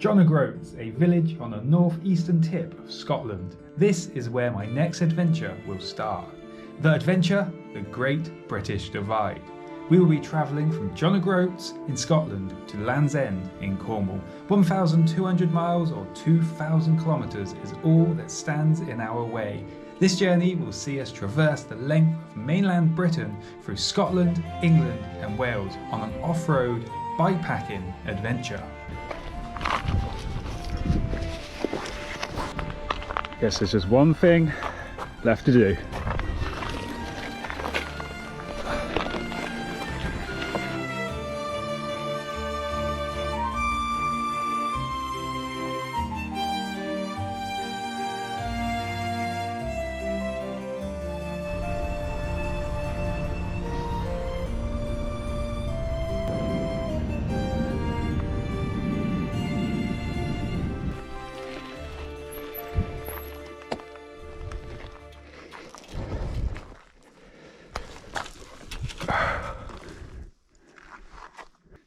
Groats, a village on the northeastern tip of Scotland. This is where my next adventure will start. The adventure, the Great British Divide. We will be travelling from Groats in Scotland to Land's End in Cornwall. 1,200 miles or 2,000 kilometres is all that stands in our way. This journey will see us traverse the length of mainland Britain through Scotland, England and Wales on an off-road bikepacking adventure. Guess there's just one thing left to do.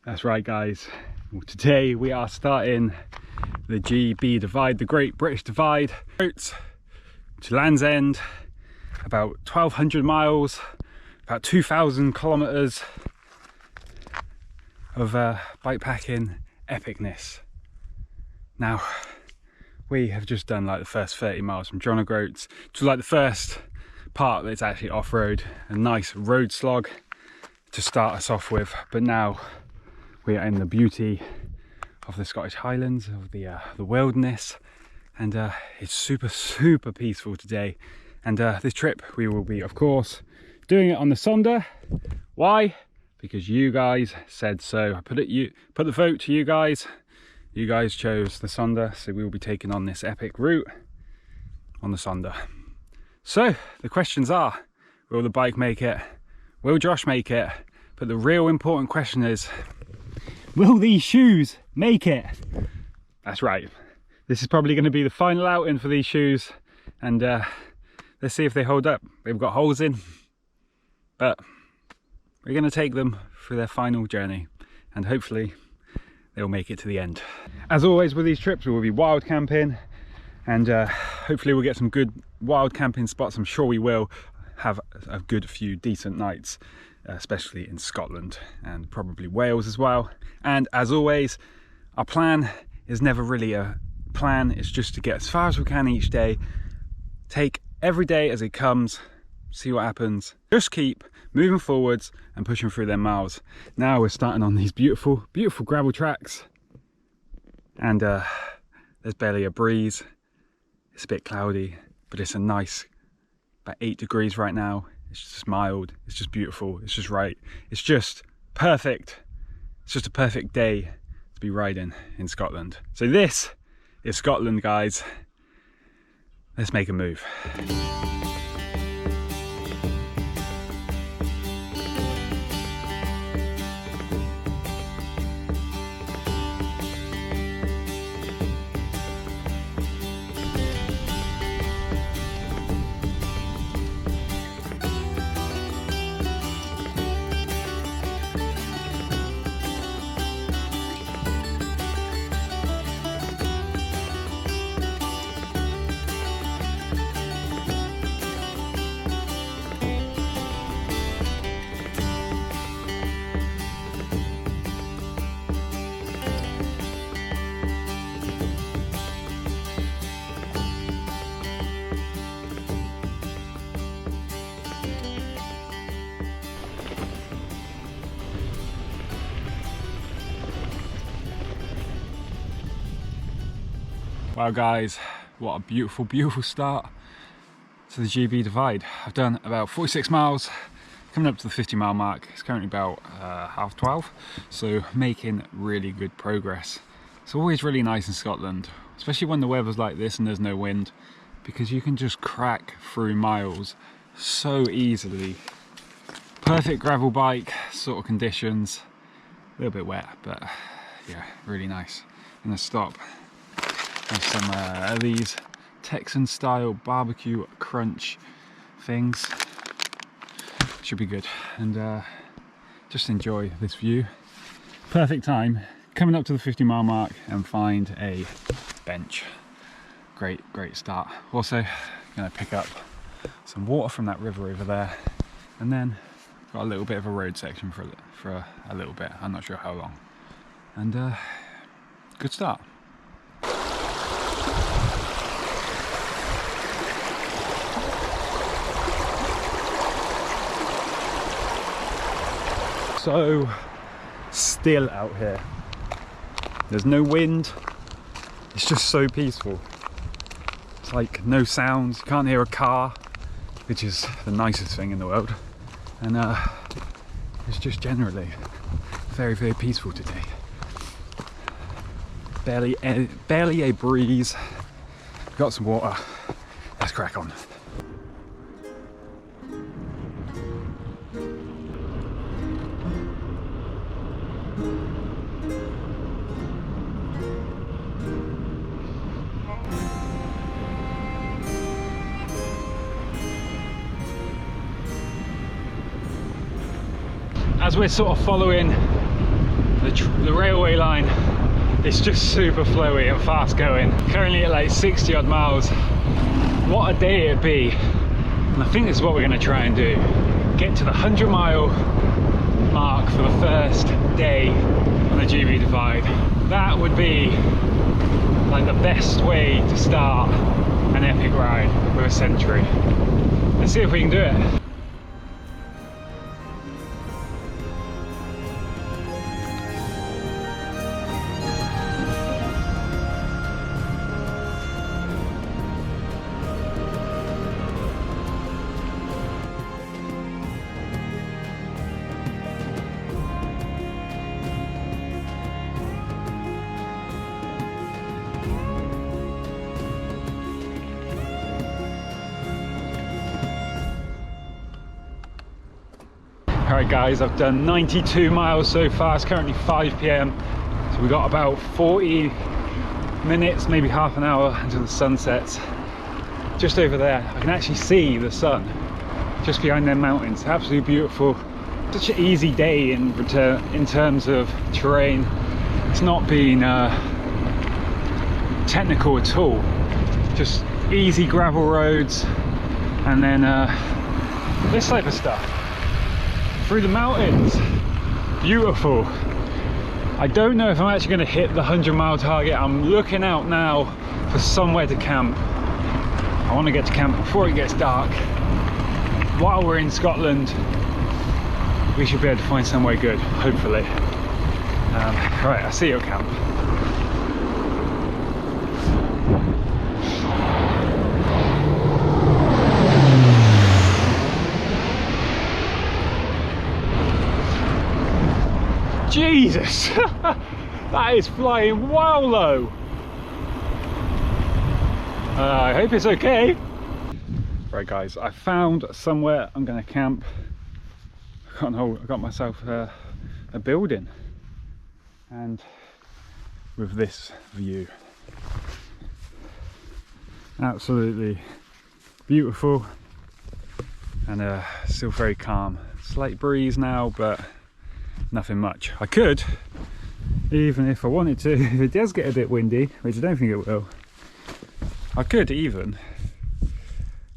That's right guys, well, today we are starting the GB Divide, the Great British Divide, to Land's End, about 1,200 miles, about 2,000 kilometres of bikepacking epicness. Now, we have just done like the first 30 miles from Groats, which was like the first part that's actually off-road, a nice road slog to start us off with, but now we are in the beauty of the Scottish Highlands, of the wilderness, and it's super peaceful today. And this trip we will be, of course, doing it on the Sonder. Why? Because you guys said so. I put the vote to you guys. You guys chose the Sonder, so we will be taking on this epic route on the Sonder. So the questions are: will the bike make it? Will Josh make it? But the real important question is, will these shoes make it? That's right. This is probably going to be the final outing for these shoes, and let's see if they hold up. They've got holes in, but we're going to take them through their final journey, and hopefully they'll make it to the end. As always with these trips, we will be wild camping, and hopefully we'll get some good wild camping spots. I'm sure we will have a good few decent nights, especially in Scotland and probably Wales as well. And as always, our plan is never really a plan, it's just to get as far as we can each day, take every day as it comes, see what happens, just keep moving forwards and pushing through them miles. Now we're starting on these beautiful gravel tracks, and there's barely a breeze. It's a bit cloudy, but it's a nice, about 8 degrees right now. It's just mild, it's just beautiful, it's just right, it's just perfect. It's just a perfect day to be riding in Scotland. So this is Scotland, guys. Let's make a move. Wow guys, what a beautiful start to the GB Divide. I've done about 46 miles, coming up to the 50 mile mark. It's currently about 12:30, so making really good progress. It's always really nice in Scotland, especially when the weather's like this and there's no wind, because you can just crack through miles so easily. Perfect gravel bike sort of conditions, a little bit wet, but yeah, really nice. I'm gonna stop. Have some of these Texan style barbecue crunch things. Should be good. And just enjoy this view. Perfect time, coming up to the 50-mile mark and find a bench. Great start. Also gonna pick up some water from that river over there, and then got a little bit of a road section for a little bit. I'm not sure how long. And good start. So still out here. There's no wind. It's just so peaceful. It's like no sounds. You can't hear a car, which is the nicest thing in the world. And it's just generally very, very peaceful today. Barely a breeze. Got some water. Let's crack on. As we're sort of following the railway line, it's just super flowy and fast going. Currently at like 60 odd miles. What a day it'd be. And I think this is what we're going to try and do. Get to the 100-mile mark for the first day on the GB Divide. That would be like the best way to start an epic ride with a century. Let's see if we can do it. Alright guys, I've done 92 miles so far. It's currently 5 PM, so we've got about 40 minutes, maybe half an hour until the sun sets. Just over there, I can actually see the sun just behind them mountains. Absolutely beautiful. Such an easy day in terms of terrain. It's not been technical at all. Just easy gravel roads, and then this type of stuff. Through the mountains. Beautiful. I don't know if I'm actually going to hit the 100-mile target. I'm looking out now for somewhere to camp. I want to get to camp before it gets dark. While we're in Scotland, we should be able to find somewhere good, hopefully. Right, I'll see you at camp. Jesus, that is flying well low. I hope it's okay. Right guys, I found somewhere I'm going to camp. I got myself a building, and with this view. Absolutely beautiful, and still very calm. Slight breeze now, but nothing much. I could, even if I wanted to, if it does get a bit windy, which I don't think it will, I could even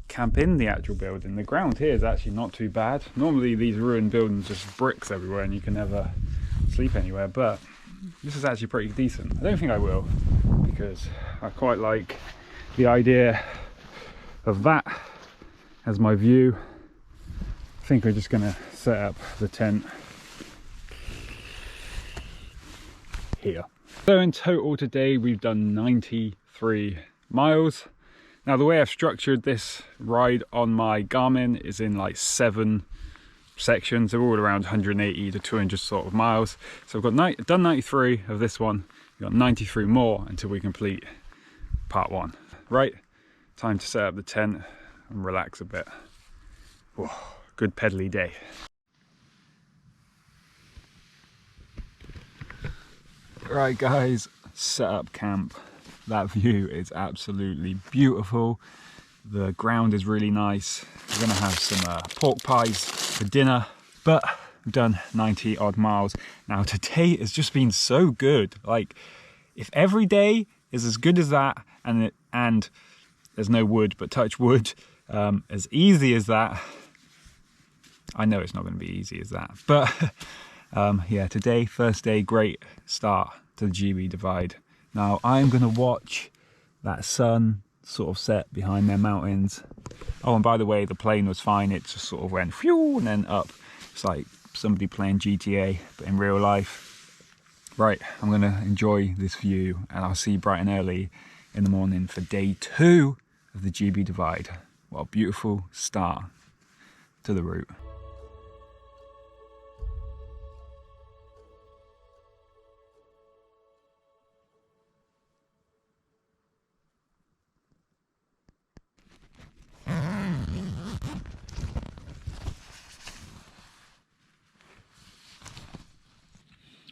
camp in the actual building. The ground here is actually not too bad. Normally these ruined buildings just bricks everywhere and you can never sleep anywhere, but this is actually pretty decent. I don't think I will, because I quite like the idea of that as my view. I think we're just going to set up the tent here. So in total today we've done 93 miles. Now the way I've structured this ride on my Garmin is in like 7 sections. They're all around 180 to 200 sort of miles. So I've got done 93 of this one. We've got 93 more until we complete part 1. Right, time to set up the tent and relax a bit. Whoa, good pedally day. Right guys, set up camp. That view is absolutely beautiful. The ground is really nice. We're gonna have some pork pies for dinner, but We've done 90 odd miles. Now today has just been so good. Like, if every day is as good as that, and there's no wood, but touch wood, as easy as that, I know it's not going to be easy as that, but yeah, today, first day, great start to the GB Divide. Now I'm going to watch that sun sort of set behind their mountains. Oh, and by the way, the plane was fine. It just sort of went phew and then up. It's like somebody playing GTA, but in real life. Right, I'm going to enjoy this view, and I'll see you bright and early in the morning for day 2 of the GB Divide. What a beautiful start to the route.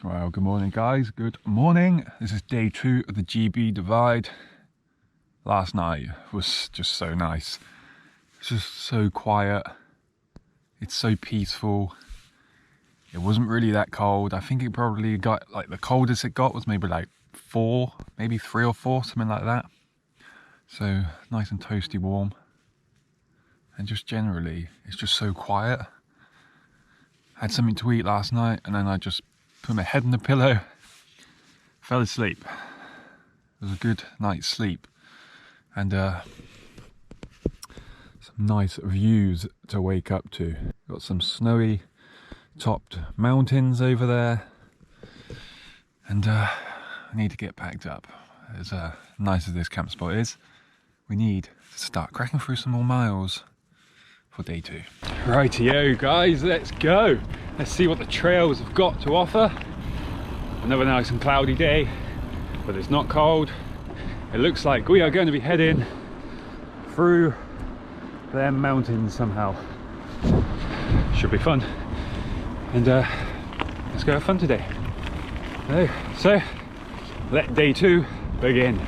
Well, good morning guys, good morning. This is day 2 of the GB Divide. Last night was just so nice. It's just so quiet. It's so peaceful. It wasn't really that cold. I think it probably got, like, the coldest it got was maybe like 4, maybe 3 or 4, something like that. So nice and toasty warm. And just generally, it's just so quiet. I had something to eat last night, and then I just put my head on the pillow, fell asleep. It was a good night's sleep, and some nice views to wake up to. Got some snowy topped mountains over there, and I need to get packed up. As nice as this camp spot is, we need to start cracking through some more miles for day 2. Rightio guys, let's go. Let's see what the trails have got to offer. Another nice and cloudy day, but it's not cold. It looks like we are going to be heading through them mountains somehow. Should be fun. And let's go have fun today. So let day 2 begin.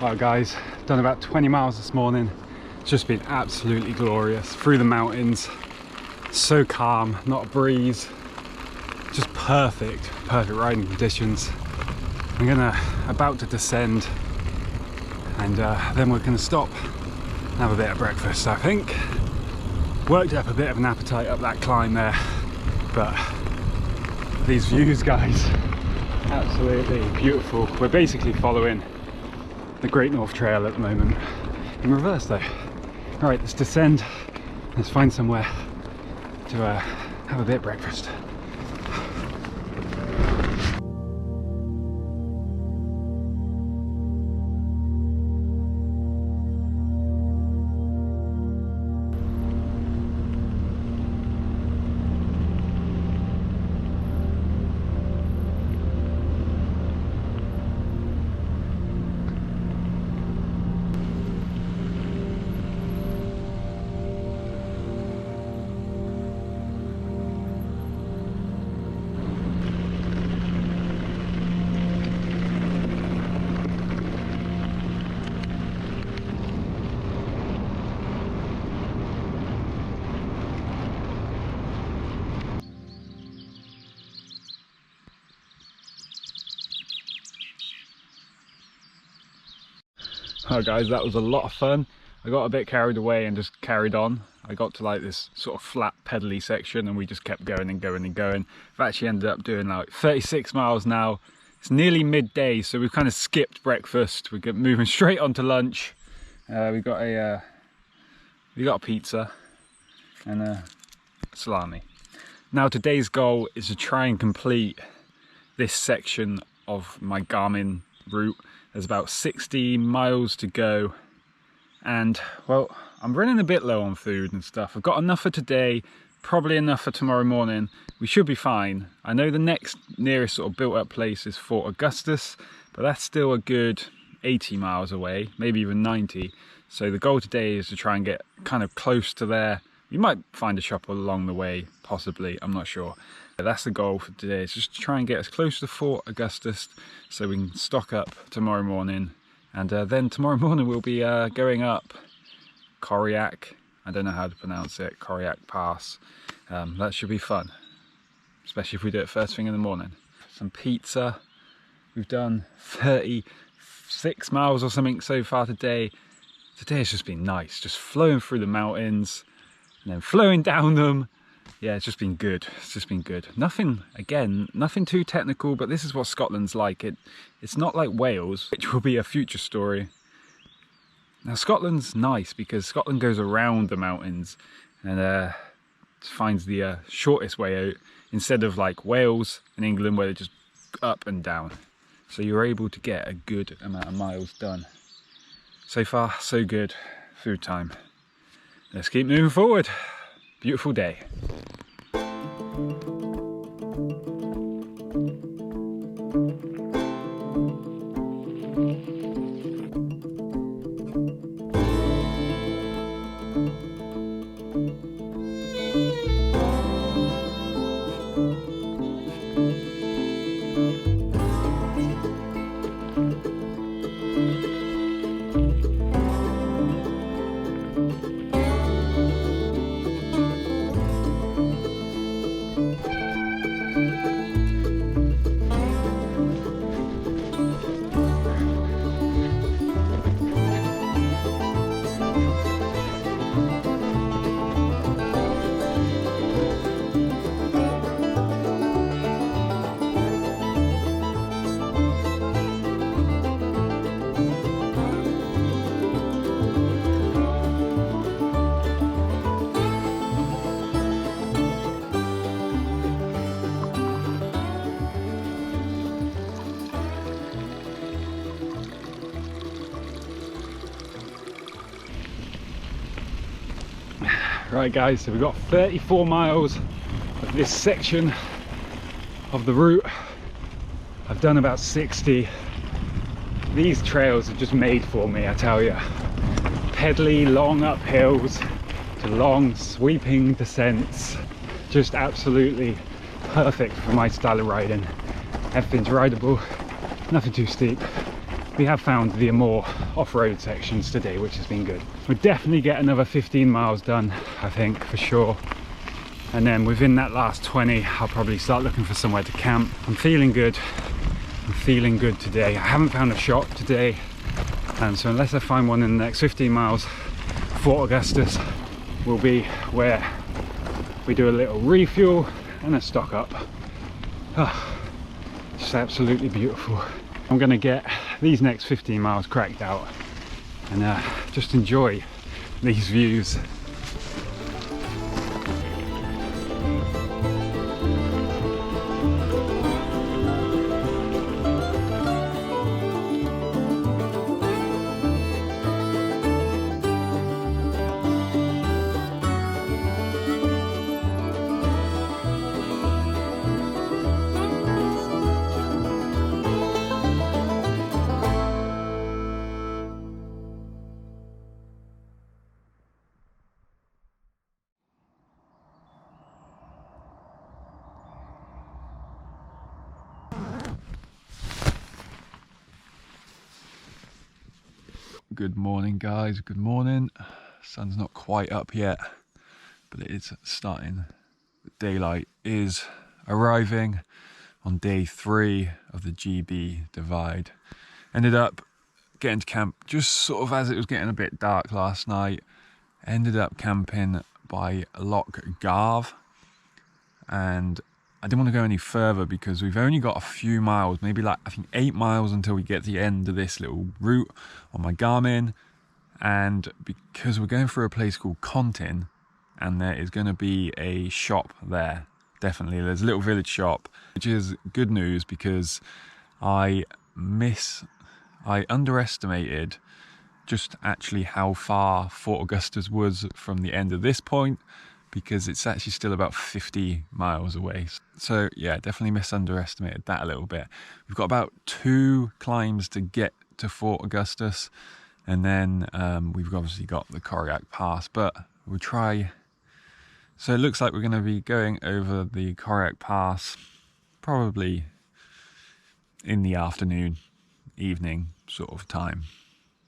Right guys, done about 20 miles this morning. It's just been absolutely glorious through the mountains. So calm, not a breeze, just perfect riding conditions. I'm about to descend, and then we're gonna stop and have a bit of breakfast. I think worked up a bit of an appetite up that climb there, but these views guys, absolutely beautiful. We're basically following the Great North Trail at the moment, in reverse though. Alright, let's descend, let's find somewhere to have a bit of breakfast. Oh guys, that was a lot of fun. I got a bit carried away and just carried on. I got to like this sort of flat pedally section and we just kept going and going and going. I've actually ended up doing like 36 miles now. It's nearly midday, so we've kind of skipped breakfast. We're moving straight on to lunch. We got a pizza and a salami. Now today's goal is to try and complete this section of my Garmin route. There's about 60 miles to go, and well, I'm running a bit low on food and stuff. I've got enough for today, probably enough for tomorrow morning. We should be fine. I know the next nearest sort of built up place is Fort Augustus, but that's still a good 80 miles away, maybe even 90. So the goal today is to try and get kind of close to there. You might find a shop along the way, possibly, I'm not sure. But that's the goal for today, is just to try and get as close to Fort Augustus so we can stock up tomorrow morning. And then tomorrow morning we'll be going up Corrieyairick, I don't know how to pronounce it, Corrieyairick Pass. That should be fun, especially if we do it first thing in the morning. Some pizza. We've done 36 miles or something so far today. Today has just been nice, just flowing through the mountains and then flowing down them. Yeah, it's just been good. It's just been good. Nothing, again, nothing too technical, but this is what Scotland's like. It's not like Wales, which will be a future story. Now Scotland's nice because Scotland goes around the mountains and finds the shortest way out, instead of like Wales and England where they're just up and down. So you're able to get a good amount of miles done. So far, so good. Food time. Let's keep moving forward. Beautiful day. Right guys, so we've got 34 miles of this section of the route. I've done about 60. These trails are just made for me, I tell you. Pedally long uphills to long sweeping descents. Just absolutely perfect for my style of riding. Everything's rideable, nothing too steep. We have found the more off-road sections today, which has been good. We'll definitely get another 15 miles done, I think, for sure. And then within that last 20, I'll probably start looking for somewhere to camp. I'm feeling good. I'm feeling good today. I haven't found a shop today. So unless I find one in the next 15 miles, Fort Augustus will be where we do a little refuel and a stock up. Oh, just absolutely beautiful. I'm gonna get these next 15 miles cracked out and just enjoy these views. Good morning guys, good morning. Sun's not quite up yet, but it is starting. Daylight is arriving on day 3 of the GB divide. Ended up getting to camp just sort of as it was getting a bit dark last night. Ended up camping by Loch Garve, and I didn't want to go any further because we've only got a few miles, maybe like I think 8 miles until we get to the end of this little route on my Garmin. And because we're going through a place called Contin, and there is going to be a shop there, definitely there's a little village shop, which is good news because I underestimated just actually how far Fort Augustus was from the end of this point, because it's actually still about 50 miles away. So yeah, definitely underestimated that a little bit. We've got about 2 climbs to get to Fort Augustus, and then we've obviously got the Corrieyairick Pass, but we'll try. So it looks like we're going to be going over the Corrieyairick Pass probably in the afternoon, evening sort of time.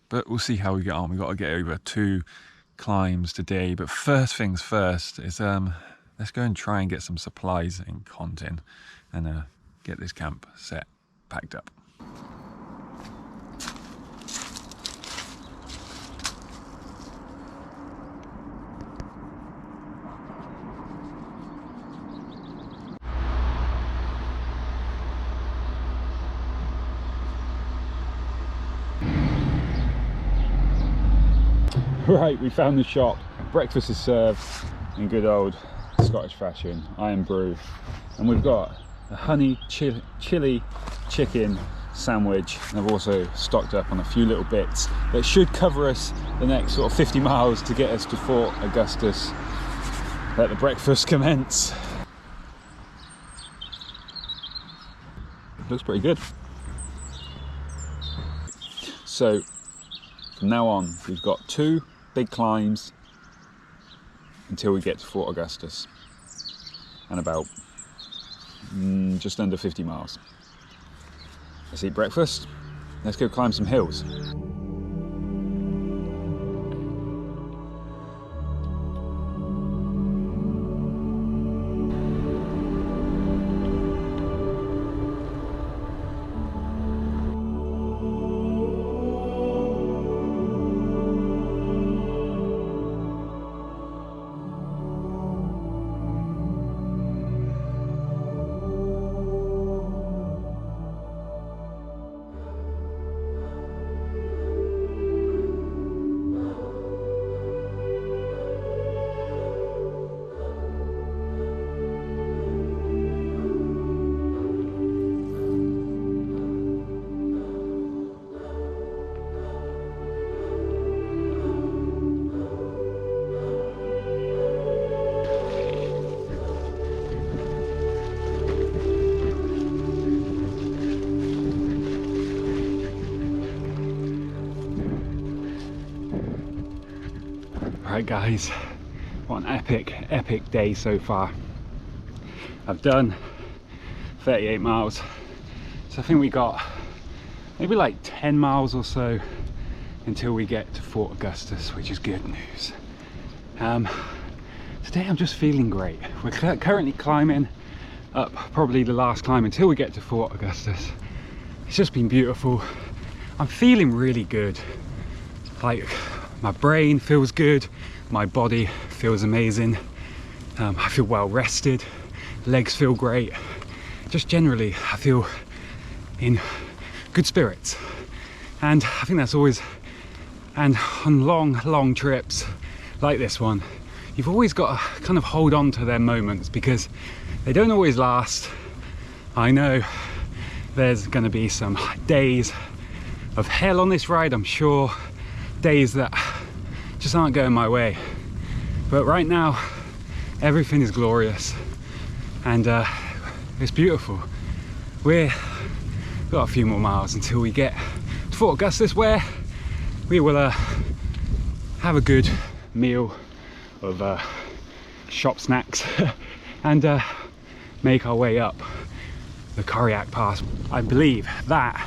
But we'll see how we get on. We've got to get over 2 climbs today. But first things first is let's go and try and get some supplies in Contin and get this camp set packed up. Right, we found the shop. Breakfast is served in good old Scottish fashion, iron brew, and we've got a honey chili chicken sandwich, and I've also stocked up on a few little bits that should cover us the next sort of 50 miles to get us to Fort Augustus. Let the breakfast commence. Looks pretty good. So from now on, we've got 2 big climbs until we get to Fort Augustus, and about just under 50 miles. Let's eat breakfast. Let's go climb some hills. Right guys, what an epic day so far. I've done 38 miles, so I think we got maybe like 10 miles or so until we get to Fort Augustus, which is good news. Today I'm just feeling great. We're currently climbing up probably the last climb until we get to Fort Augustus. It's just been beautiful. I'm feeling really good. Like, my brain feels good, my body feels amazing, I feel well rested, legs feel great. Just generally I feel in good spirits, and I think that's always, and on long trips like this one, you've always got to kind of hold on to their moments because they don't always last. I know there's going to be some days of hell on this ride, I'm sure, days that just aren't going my way, but right now everything is glorious and it's beautiful. We've got a few more miles until we get to Fort Augustus, where we will have a good meal of shop snacks and make our way up the Corrieyairick Pass. I believe that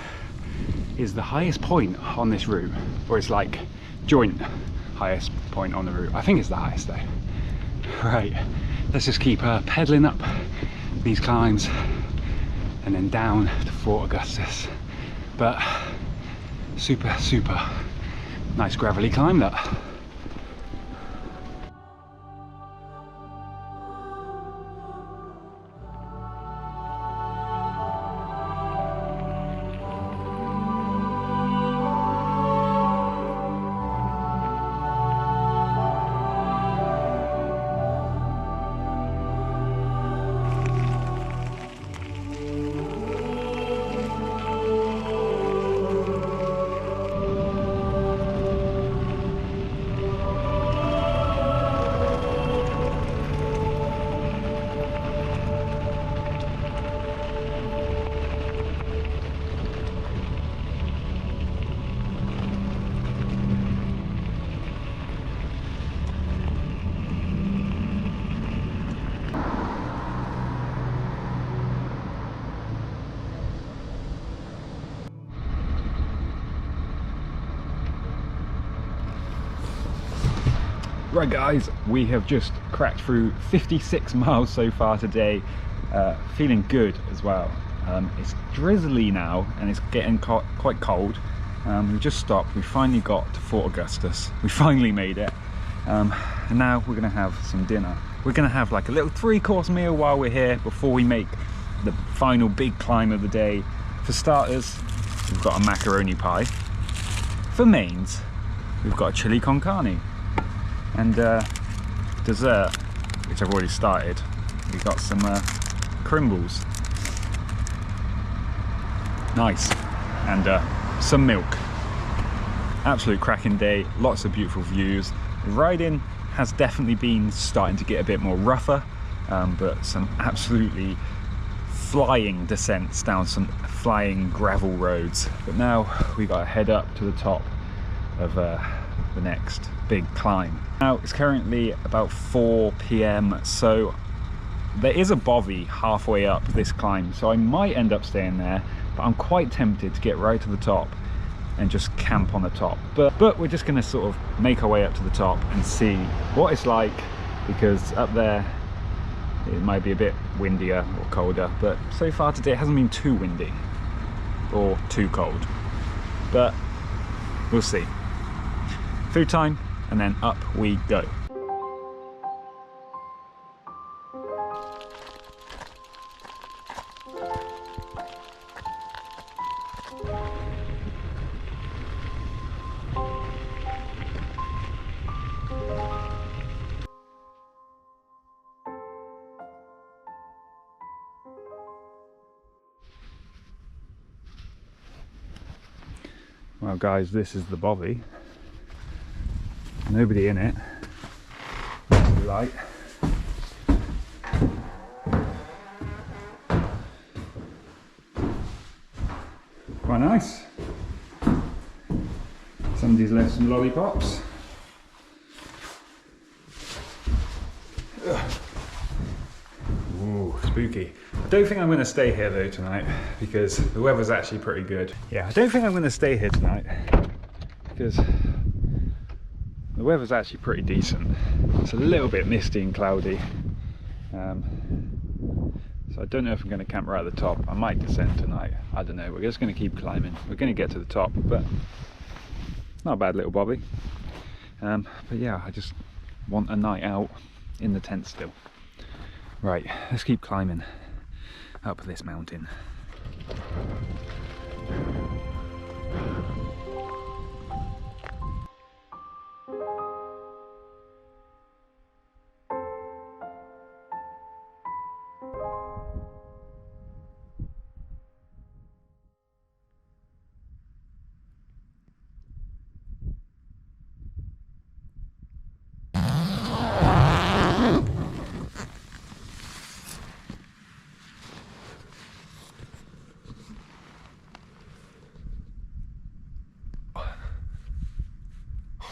is the highest point on this route, or it's like joint highest point on the route. I think it's the highest though. Right, let's just keep pedaling up these climbs and then down to Fort Augustus. But Super, super nice gravelly climb that. Right guys, we have just cracked through 56 miles so far today, feeling good as well. It's drizzly now and it's getting quite cold. We've just stopped, we finally got to Fort Augustus, we finally made it, and now we're going to have some dinner. We're going to have like a little 3-course meal while we're here before we make the final big climb of the day. For starters, we've got a macaroni pie. For mains, we've got a chili con carne. And dessert, which I've already started, we've got some crimbles. Nice. And some milk. Absolute cracking day, lots of beautiful views. The riding has definitely been starting to get a bit more rougher, but some absolutely flying descents down some flying gravel roads. But now we got to head up to the top of the next big climb. Now it's currently about 4 p.m, so there is a bovvy halfway up this climb, so I might end up staying there, but I'm quite tempted to get right to the top and just camp on the top. But we're just going to sort of make our way up to the top and see what it's like, because up there it might be a bit windier or colder, but so far today it hasn't been too windy or too cold, but we'll see. Food time, and then up we go. Well guys, this is the bovvy. Nobody in it. Nice light. Quite nice. Somebody's left some lollipops. Ooh, spooky. I don't think I'm going to stay here though tonight, because the weather's actually pretty good. Yeah, I don't think I'm going to stay here tonight because the weather's actually pretty decent. It's a little bit misty and cloudy, so I don't know if I'm going to camp right at the top. I might descend tonight, I don't know. We're just going to keep climbing. We're going to get to the top, but not a bad little bobby. But yeah, I just want a night out in the tent still. Right, let's keep climbing up this mountain.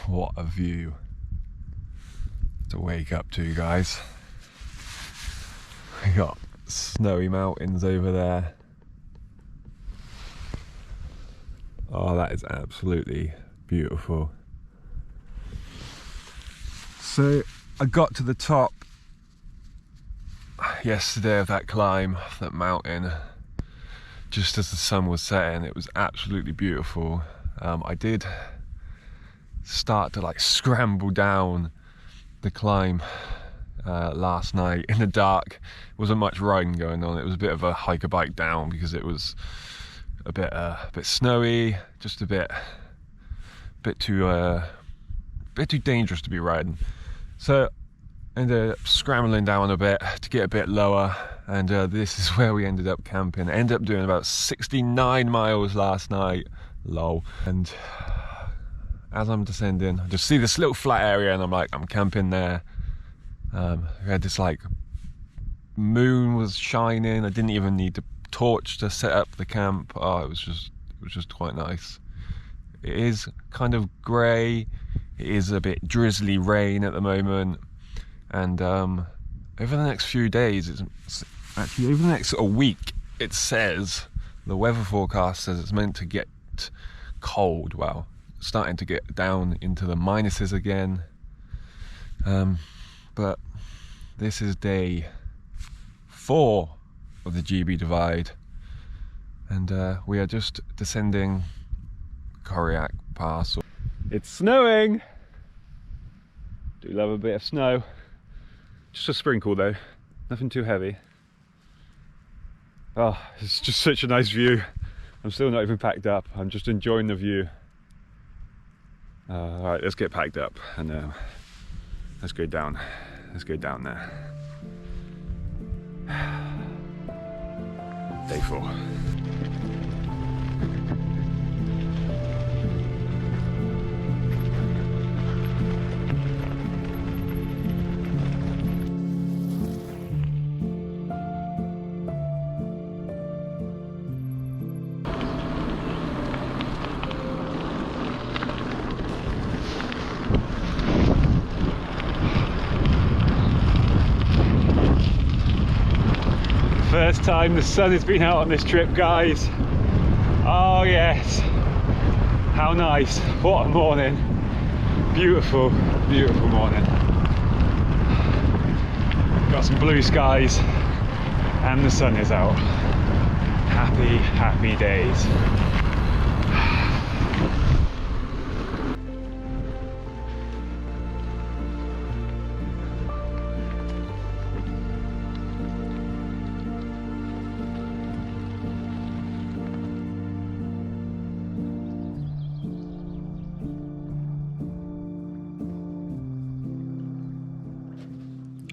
What a view to wake up to, guys. We got snowy mountains over there. Oh, that is absolutely beautiful. So I got to the top yesterday of that climb, that mountain, just as the sun was setting. It was absolutely beautiful. I did start to like scramble down the climb last night in the dark. There wasn't much riding going on. It was a bit of a hike a bike down because it was a bit snowy, just a bit too dangerous to be riding. So I ended up scrambling down a bit to get a bit lower, and this is where we ended up camping. I ended up doing about 69 miles last night, lol. And as I'm descending, I just see this little flat area and I'm like, I'm camping there. We had this like moon was shining. I didn't even need the torch to set up the camp. Oh, it was just quite nice. It is kind of grey. It is a bit drizzly rain at the moment, and over the next few days, it's actually over the next week, it says, the weather forecast says it's meant to get cold. Well, starting to get down into the minuses again, but this is day 4 of the GB Divide, and we are just descending Corrieyairick Pass. It's snowing! Do love a bit of snow. Just a sprinkle though, nothing too heavy. Oh, it's just such a nice view. I'm still not even packed up, I'm just enjoying the view. Alright, let's get packed up and let's go down. Let's go down there. Day 4. First time the sun has been out on this trip, guys. Oh yes, how nice. What a morning. Beautiful, beautiful morning. Got some blue skies and the sun is out. Happy, happy days.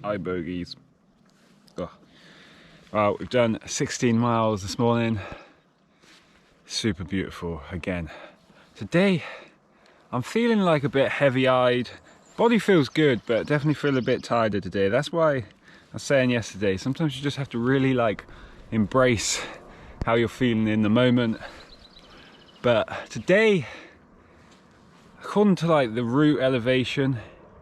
Hi bogies. Oh. Well, we've done 16 miles this morning. Super beautiful again. Today I'm feeling like a bit heavy-eyed. Body feels good, but definitely feel a bit tired today. That's why I was saying yesterday, sometimes you just have to really like embrace how you're feeling in the moment. But today, according to like the route elevation,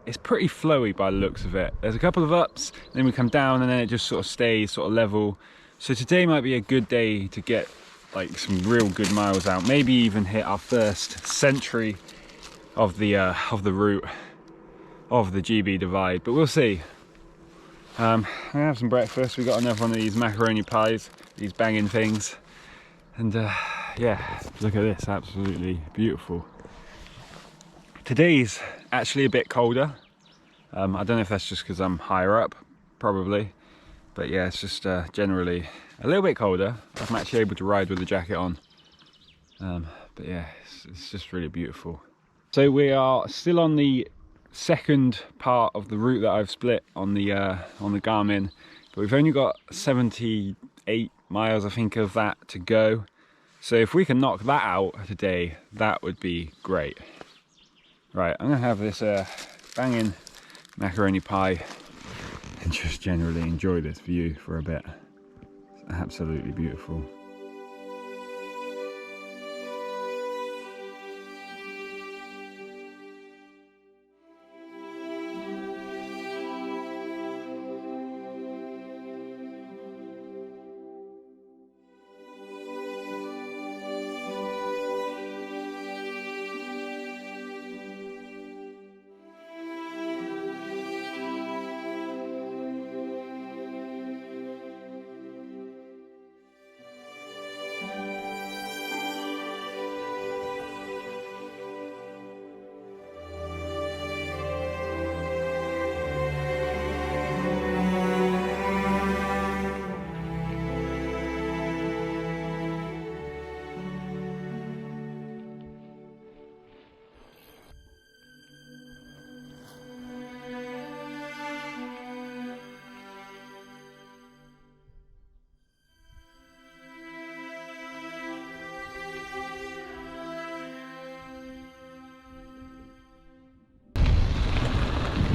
it's pretty flowy by the looks of it. There's a couple of ups, then we come down, and then it just sort of stays sort of level. So today might be a good day to get like some real good miles out. Maybe even hit our first century of the route of the GB Divide, but we'll see. I'm gonna have some breakfast. We got another one of these macaroni pies, these banging things, and yeah, look at this, absolutely beautiful. Today's actually a bit colder. I don't know if that's just because I'm higher up, probably, but yeah, it's just generally a little bit colder. I'm actually able to ride with the jacket on, but yeah, it's just really beautiful. So we are still on the second part of the route that I've split on the Garmin, but we've only got 78 miles, I think, of that to go. So if we can knock that out today, that would be great. Right, I'm gonna have this banging macaroni pie and just generally enjoy this view for a bit. It's absolutely beautiful.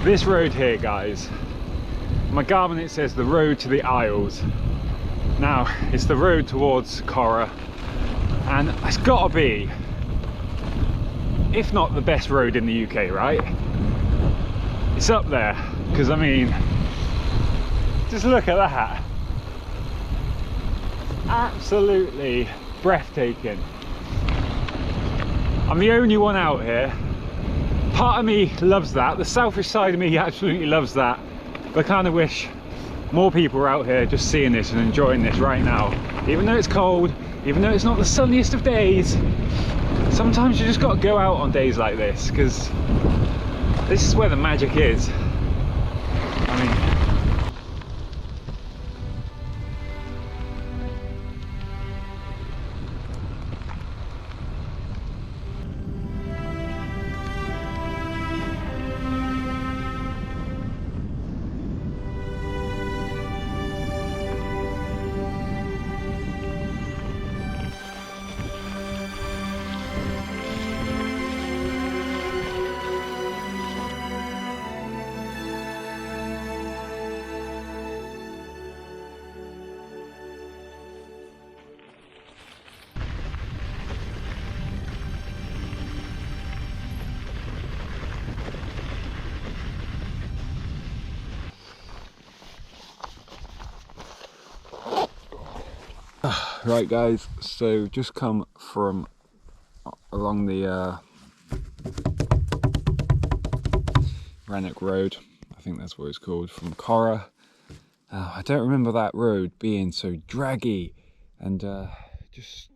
this road here, guys, on my Garmin it says the road to the Isles. Now, it's the road towards Corrieyairick, and it's got to be, if not the best road in the UK, right? It's up there, because I mean, just look at that. Absolutely breathtaking. I'm the only one out here. Part of me loves that. The selfish side of me absolutely loves that. But I kind of wish more people were out here just seeing this and enjoying this right now. Even though it's cold, even though it's not the sunniest of days, sometimes you just got to go out on days like this, because this is where the magic is. I mean, right guys, so just come from along the Rannoch Road, I think that's what it's called, from Corrieyairick. I don't remember that road being so draggy and just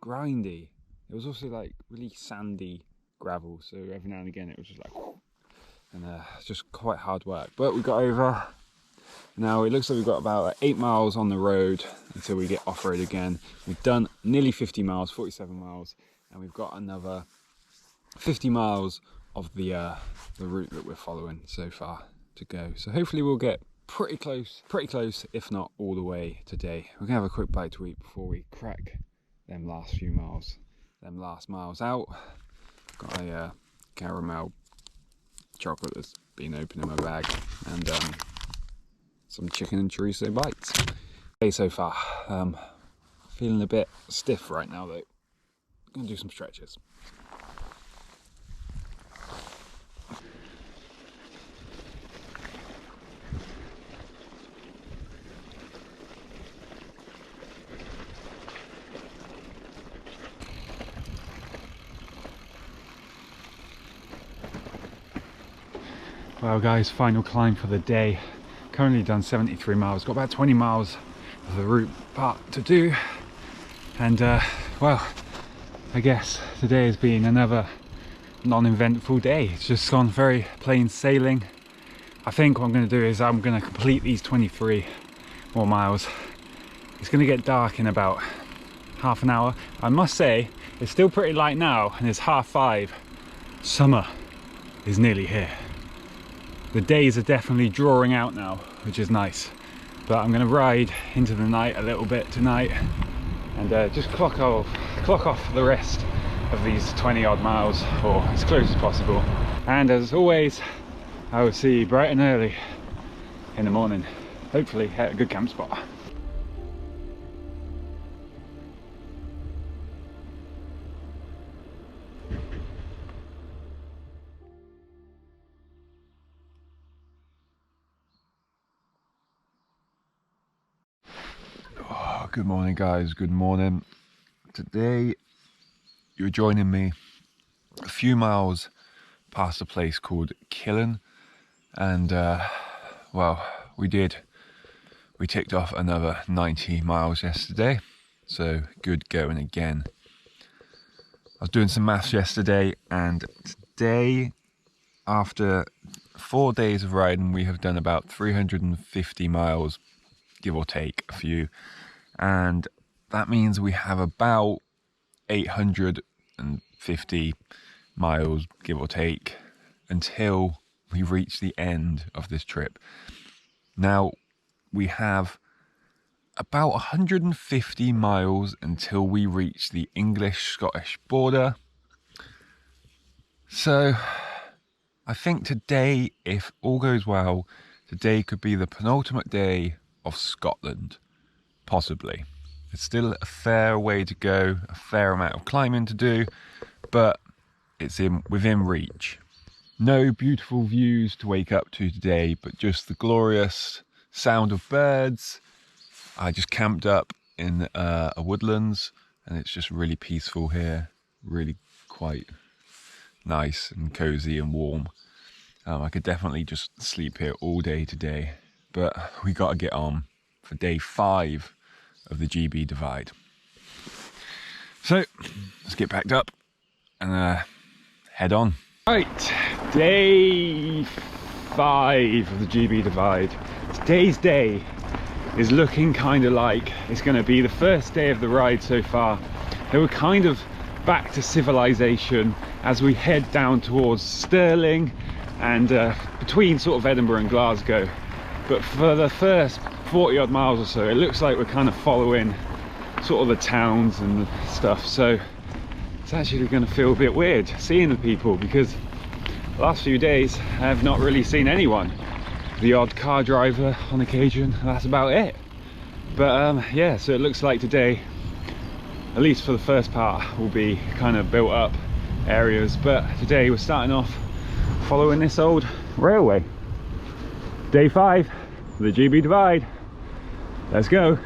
grindy. It was also like really sandy gravel, so every now and again it was just like, and it's just quite hard work, but we got over. Now it looks like we've got about 8 miles on the road until we get off-road again. We've done nearly 50 miles, 47 miles, and we've got another 50 miles of the route that we're following so far to go. So hopefully we'll get pretty close, if not all the way today. We're gonna have a quick bite to eat before we crack them last few miles, them last miles out. Got a caramel chocolate that's been open in my bag, and some chicken and chorizo bites. Okay, so far, feeling a bit stiff right now though. Gonna do some stretches. Well guys, final climb for the day. Currently done 73 miles, got about 20 miles of the route part to do, and well, I guess today has been another non-eventful day. It's just gone very plain sailing. I think what I'm going to do is I'm going to complete these 23 more miles. It's going to get dark in about half an hour. I must say it's still pretty light now, and it's 5:30. Summer is nearly here. The days are definitely drawing out now, which is nice. But I'm going to ride into the night a little bit tonight and just clock off the rest of these 20 odd miles, or as close as possible. And as always, I will see you bright and early in the morning, hopefully at a good camp spot. Good morning guys, good morning. Today you're joining me a few miles past a place called Killen, and well, we ticked off another 90 miles yesterday, so good going again. I was doing some maths yesterday, and today, after 4 days of riding, we have done about 350 miles, give or take a few. And that means we have about 850 miles, give or take, until we reach the end of this trip. Now, we have about 150 miles until we reach the English-Scottish border. So, I think today, if all goes well, today could be the penultimate day of Scotland. Possibly. It's still a fair way to go, a fair amount of climbing to do, but it's within reach. No beautiful views to wake up to today, but just the glorious sound of birds. I just camped up in a woodlands, and it's just really peaceful here, really quite nice and cozy and warm. I could definitely just sleep here all day today, but we got to get on for day 5 of the GB Divide. So let's get packed up and head on. Right, day 5 of the GB Divide. Today's day is looking kind of like it's going to be the first day of the ride so far. They were kind of back to civilization as we head down towards Stirling and between sort of Edinburgh and Glasgow. But for the first 40 odd miles or so, it looks like we're kind of following sort of the towns and stuff. So it's actually going to feel a bit weird seeing the people, because the last few days I have not really seen anyone. The odd car driver on occasion, that's about it. But yeah, so it looks like today, at least for the first part, will be kind of built up areas. But today we're starting off following this old railway. Day 5 of the GB Divide. Let's go.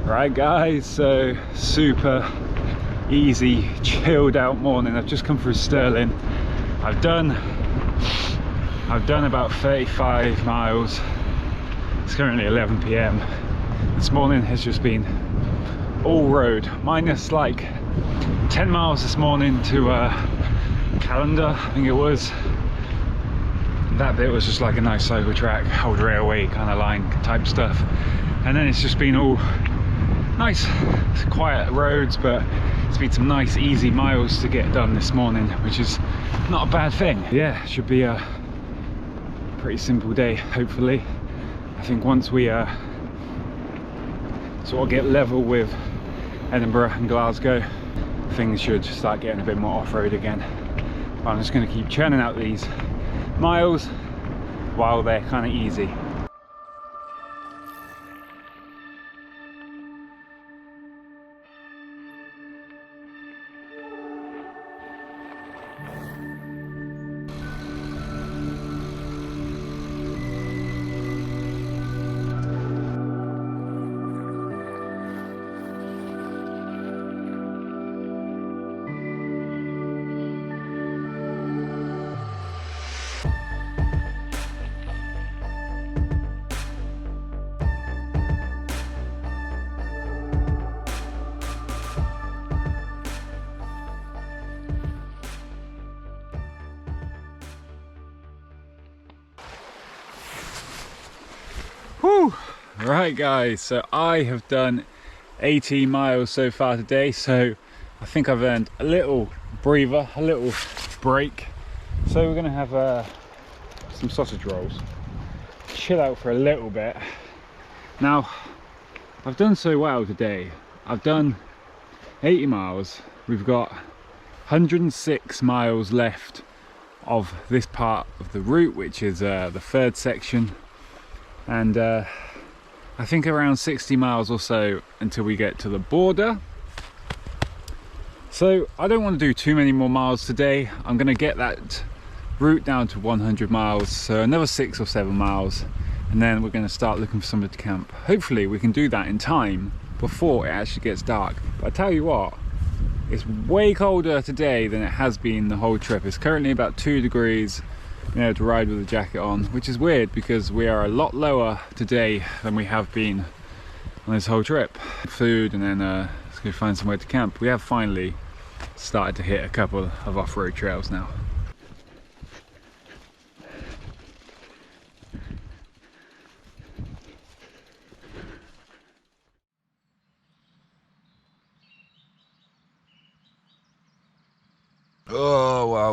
Right guys, so super easy, chilled out morning. I've just come through Stirling. I've done about 35 miles. It's currently 11 PM. This morning has just been all road, minus like 10 miles this morning to Calendar, I think it was. That bit was just like a nice cycle track, old railway kind of line type stuff. And then it's just been all nice quiet roads, but it's been some nice easy miles to get done this morning, which is not a bad thing. Yeah, should be a pretty simple day, hopefully. I think once we sort of get level with Edinburgh and Glasgow, things should start getting a bit more off-road again. But I'm just going to keep churning out these miles while they're kind of easy. Whew. Right guys, so I have done 18 miles so far today, so I think I've earned a little breather, a little break. So we're gonna have some sausage rolls, chill out for a little bit. Now I've done so well today. I've done 80 miles. We've got 106 miles left of this part of the route, which is the 3rd section, and I think around 60 miles or so until we get to the border. So I don't want to do too many more miles today. I'm going to get that route down to 100 miles, so another 6 or 7 miles, and then we're going to start looking for somewhere to camp. Hopefully we can do that in time before it actually gets dark. But I tell you what, it's way colder today than it has been the whole trip. It's currently about 2 degrees. Being able to ride with a jacket on, which is weird because we are a lot lower today than we have been on this whole trip. Food, and then let's go find somewhere to camp. We have finally started to hit a couple of off-road trails now.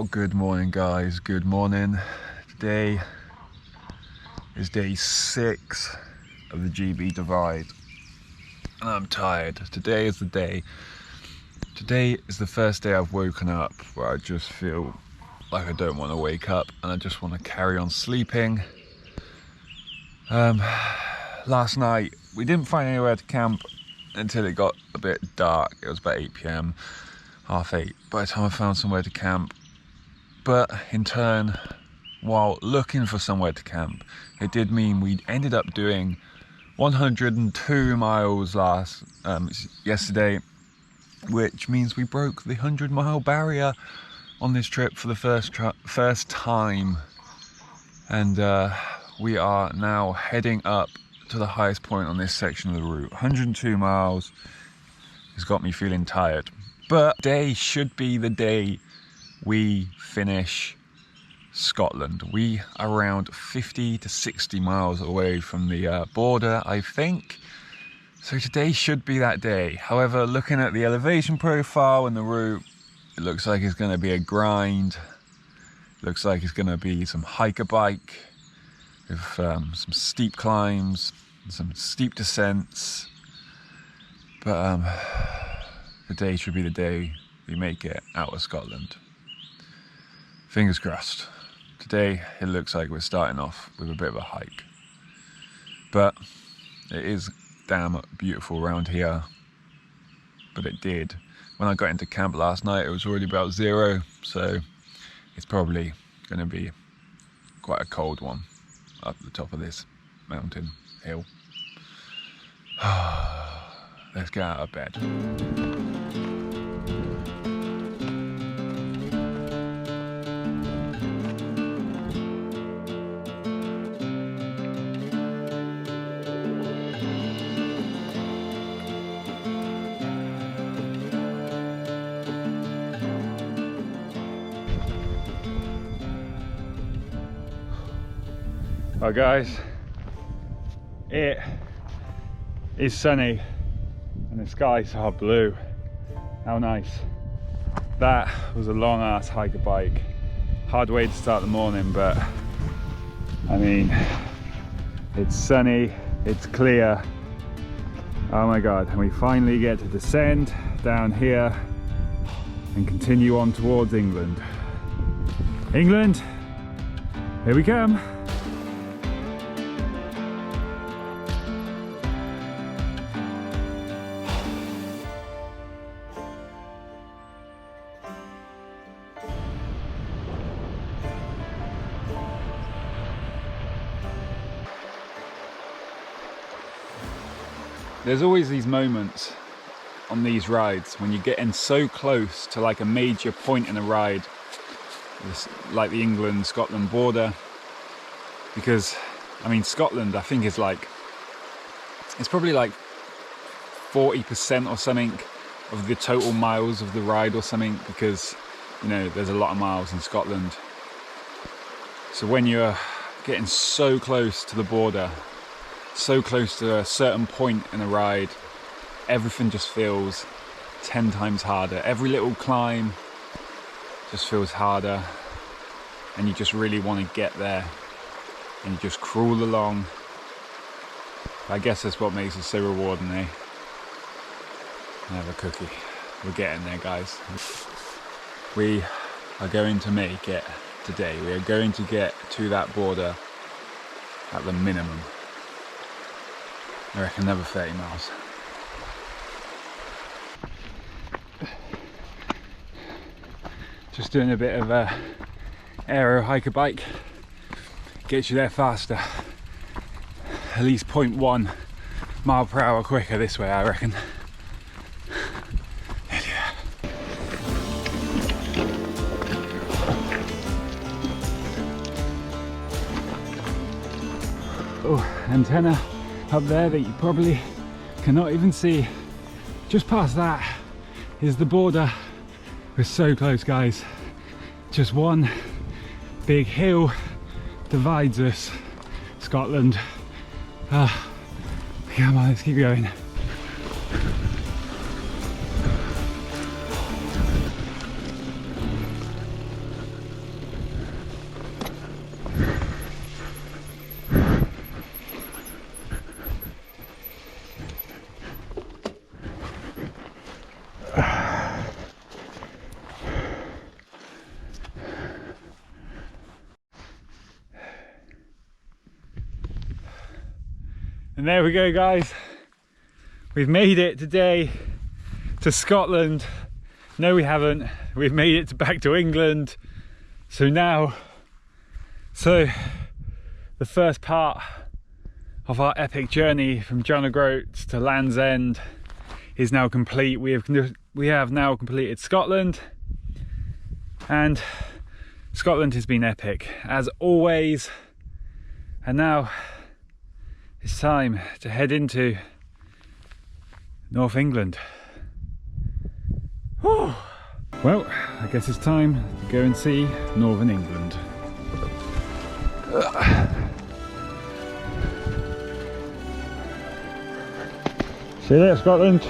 Well, good morning guys, good morning. Today is day 6 of the GB Divide and I'm tired. Today is the day. Today is the first day I've woken up where I just feel like I don't want to wake up and I just want to carry on sleeping. Last night we didn't find anywhere to camp until it got a bit dark. It was about 8 PM, half 8 by the time I found somewhere to camp. But in turn, while looking for somewhere to camp, it did mean we ended up doing 102 miles yesterday, which means we broke the 100-mile barrier on this trip for the first time. And we are now heading up to the highest point on this section of the route. 102 miles has got me feeling tired. But today should be the day we finish Scotland. We are around 50 to 60 miles away from the border, I think. So today should be that day. However, looking at the elevation profile and the route, it looks like it's going to be a grind. Looks like it's going to be some hiker bike with some steep climbs, some steep descents. But today should be the day we make it out of Scotland. Fingers crossed. Today it looks like we're starting off with a bit of a hike. But it is damn beautiful around here. But it did. When I got into camp last night, it was already about 0, so it's probably going to be quite a cold one up the top of this mountain hill. Let's get out of bed. Well guys, it is sunny and the skies are blue. How nice. That was a long ass hiker bike. Hard way to start the morning, but I mean, it's sunny, it's clear. Oh my God, and we finally get to descend down here and continue on towards England. England, here we come. There's always these moments on these rides when you're getting so close to like a major point in a ride, like the England-Scotland border, because I mean Scotland I think is like, it's probably like 40% or something of the total miles of the ride or something, because you know there's a lot of miles in Scotland. So when you're getting so close to the border, so close to a certain point in a ride, everything just feels 10 times harder. Every little climb just feels harder and you just really want to get there and you just crawl along. I guess that's what makes it so rewarding, eh? Have a cookie. We're getting there, guys. We are going to make it today. We are going to get to that border at the minimum. I reckon another 30 miles. Just doing a bit of a aero hiker bike. Gets you there faster. At least 0.1 mile per hour quicker this way, I reckon. Yeah. Oh, antenna up there that you probably cannot even see. Just past that is the border. We're so close, guys. Just one big hill divides us. Scotland. Come on, let's keep going. And there we go, guys. We've made it today to Scotland. No, we haven't. We've made it back to England. So the first part of our epic journey from John Groats to Land's End is now complete. We have now completed Scotland, and Scotland has been epic as always. And now it's time to head into North England. Whew. Well, I guess it's time to go and see Northern England. See you later, Scotland.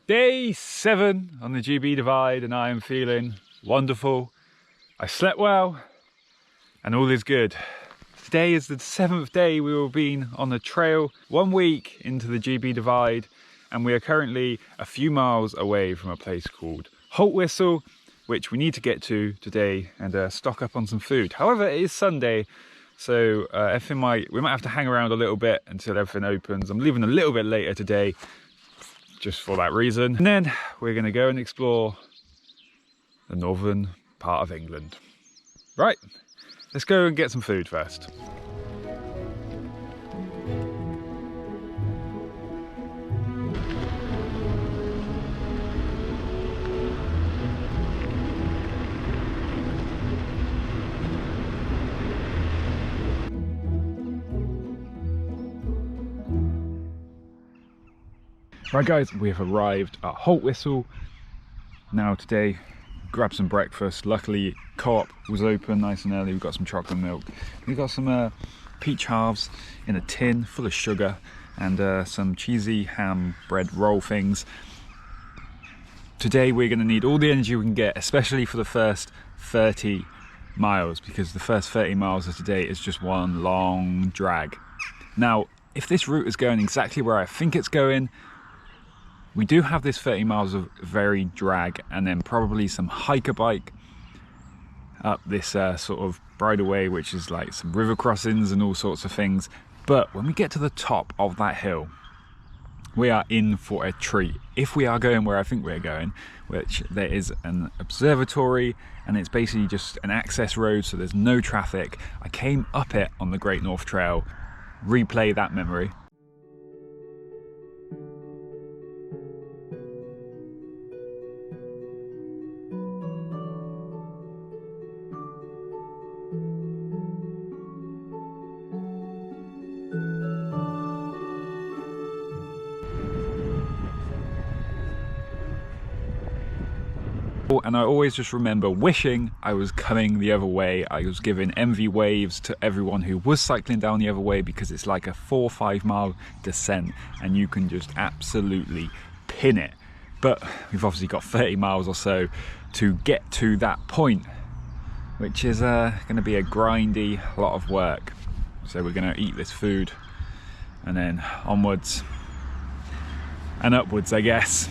Day 7 on the GB Divide, and I am feeling wonderful. I slept well and all is good. Today is the 7th day we will be on the trail, 1 week into the GB Divide, and we are currently a few miles away from a place called Holtwhistle, which we need to get to today and stock up on some food. However, it is Sunday, so we might have to hang around a little bit until everything opens. I'm leaving a little bit later today, just for that reason. And then we're going to go and explore the northern part of England. Right, let's go and get some food first. Right guys, we have arrived at Holtwhistle. Now today, grab some breakfast. Luckily, Co-op was open nice and early. We've got some chocolate milk. We've got some peach halves in a tin full of sugar and some cheesy ham bread roll things. Today we're going to need all the energy we can get, especially for the first 30 miles, because the first 30 miles of today is just one long drag. Now, if this route is going exactly where I think it's going, we do have this 30 miles of very drag and then probably some hiker bike up this sort of bridleway, which is like some river crossings and all sorts of things. But when we get to the top of that hill, we are in for a treat. If we are going where I think we're going, which there is an observatory and it's basically just an access road, so there's no traffic. I came up it on the Great North Trail. Replay that memory. And I always just remember wishing I was coming the other way. I was giving envy waves to everyone who was cycling down the other way, because it's like a 4 or 5 mile descent and you can just absolutely pin it. But we've obviously got 30 miles or so to get to that point, which is going to be a grindy lot of work. So we're going to eat this food and then onwards and upwards, I guess.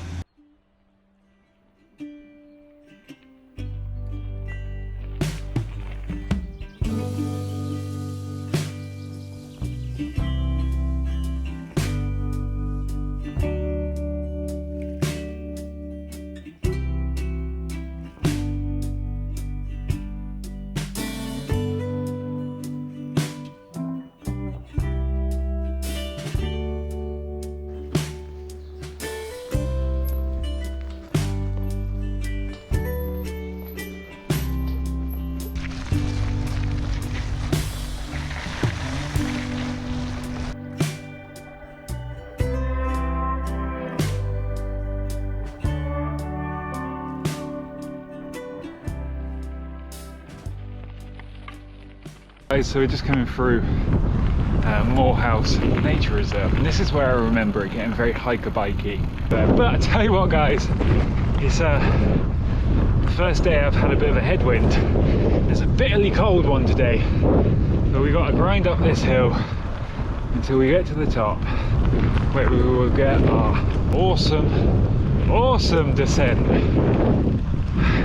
So we're just coming through Moorhouse Nature Reserve, and this is where I remember it getting very hiker-bikey. But I tell you what guys, it's the first day I've had a bit of a headwind. It's a bitterly cold one today, but we got to grind up this hill until we get to the top, where we will get our awesome descent.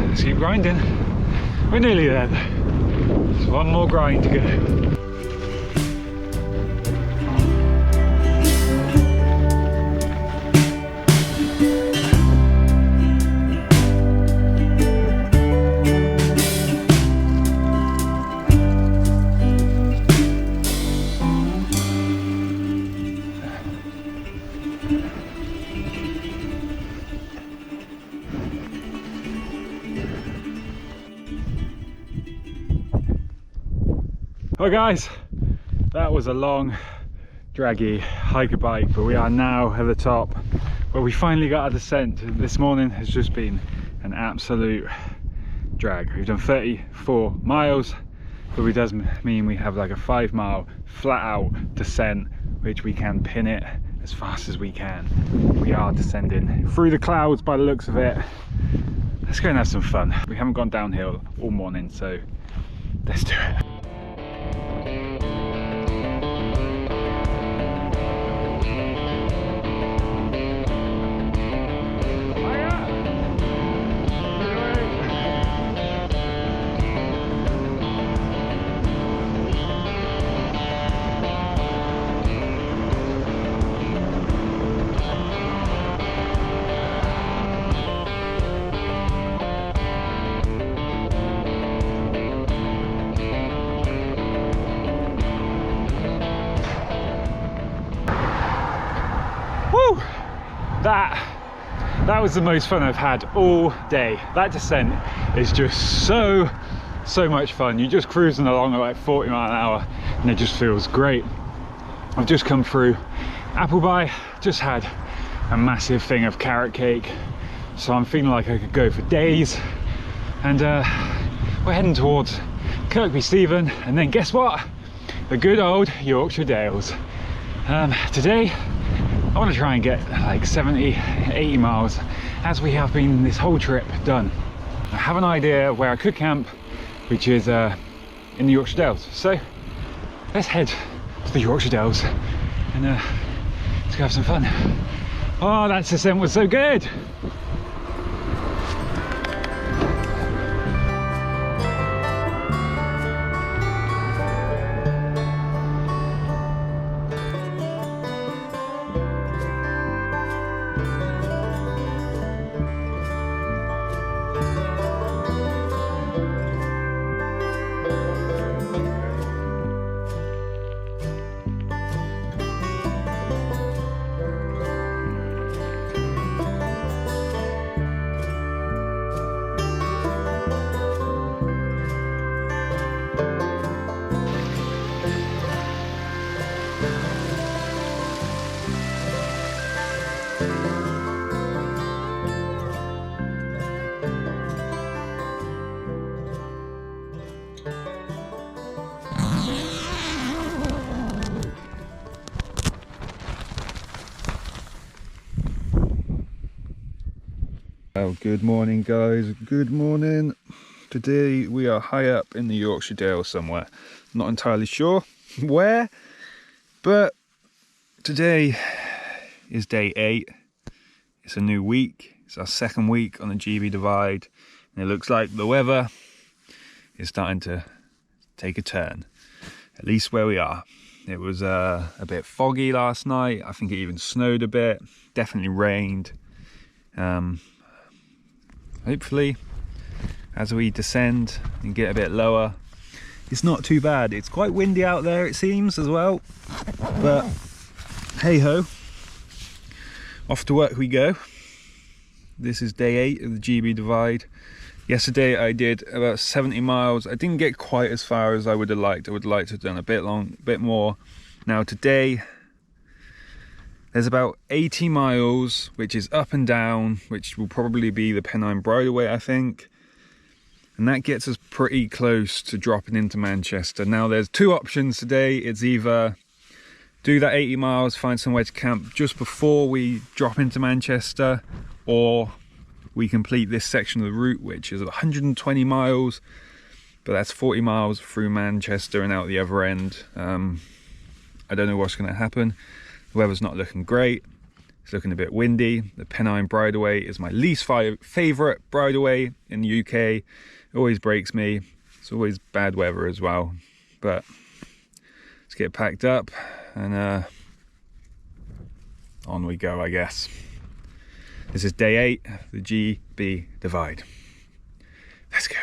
Let's keep grinding. We're nearly there. There's one more grind to go. Well guys, that was a long, draggy hiker bike, but we are now at the top where we finally got our descent. This morning has just been an absolute drag. We've done 34 miles, but it does mean we have like a 5 mile flat out descent, which we can pin it as fast as we can. We are descending through the clouds by the looks of it. Let's go and have some fun. We haven't gone downhill all morning, so let's do it. That was the most fun I've had all day. That descent is just so much fun. You're just cruising along at like 40 miles an hour and it just feels great. I've just come through Appleby, just had a massive thing of carrot cake, so I'm feeling like I could go for days. And we're heading towards Kirkby Stephen, and then guess what? The good old Yorkshire Dales. Today I want to try and get like 70-80 miles, as we have been this whole trip done. I have an idea where I could camp, which is in the Yorkshire Dales. So let's head to the Yorkshire Dales and let's go have some fun. Oh, that descent was so good! Well, good morning guys, good morning. Today we are high up in the Yorkshire Dales somewhere. Not entirely sure where, but today is day 8. It's a new week. It's our second week on the GB Divide, and it looks like the weather is starting to take a turn, at least where we are. It was a bit foggy last night. I think it even snowed a bit, definitely rained. Hopefully as we descend and get a bit lower, it's not too bad. It's quite windy out there, it seems, as well, but hey ho, off to work we go. This is day 8 of the GB Divide. Yesterday I did about 70 miles. I didn't get quite as far as I would have liked. I would like to have done a bit more. Now today there's about 80 miles, which is up and down, which will probably be the Pennine bridleway, I think. and that gets us pretty close to dropping into Manchester. Now there's two options today. It's either do that 80 miles, find somewhere to camp just before we drop into Manchester, or we complete this section of the route, which is 120 miles, but that's 40 miles through Manchester and out the other end. I don't know what's going to happen. The weather's not looking great. It's looking a bit windy. The Pennine bridleway is my least favourite bridleway in the UK. It always breaks me. It's always bad weather as well. But let's get packed up and on we go, I guess. This is day 8 of the GB Divide. Let's go.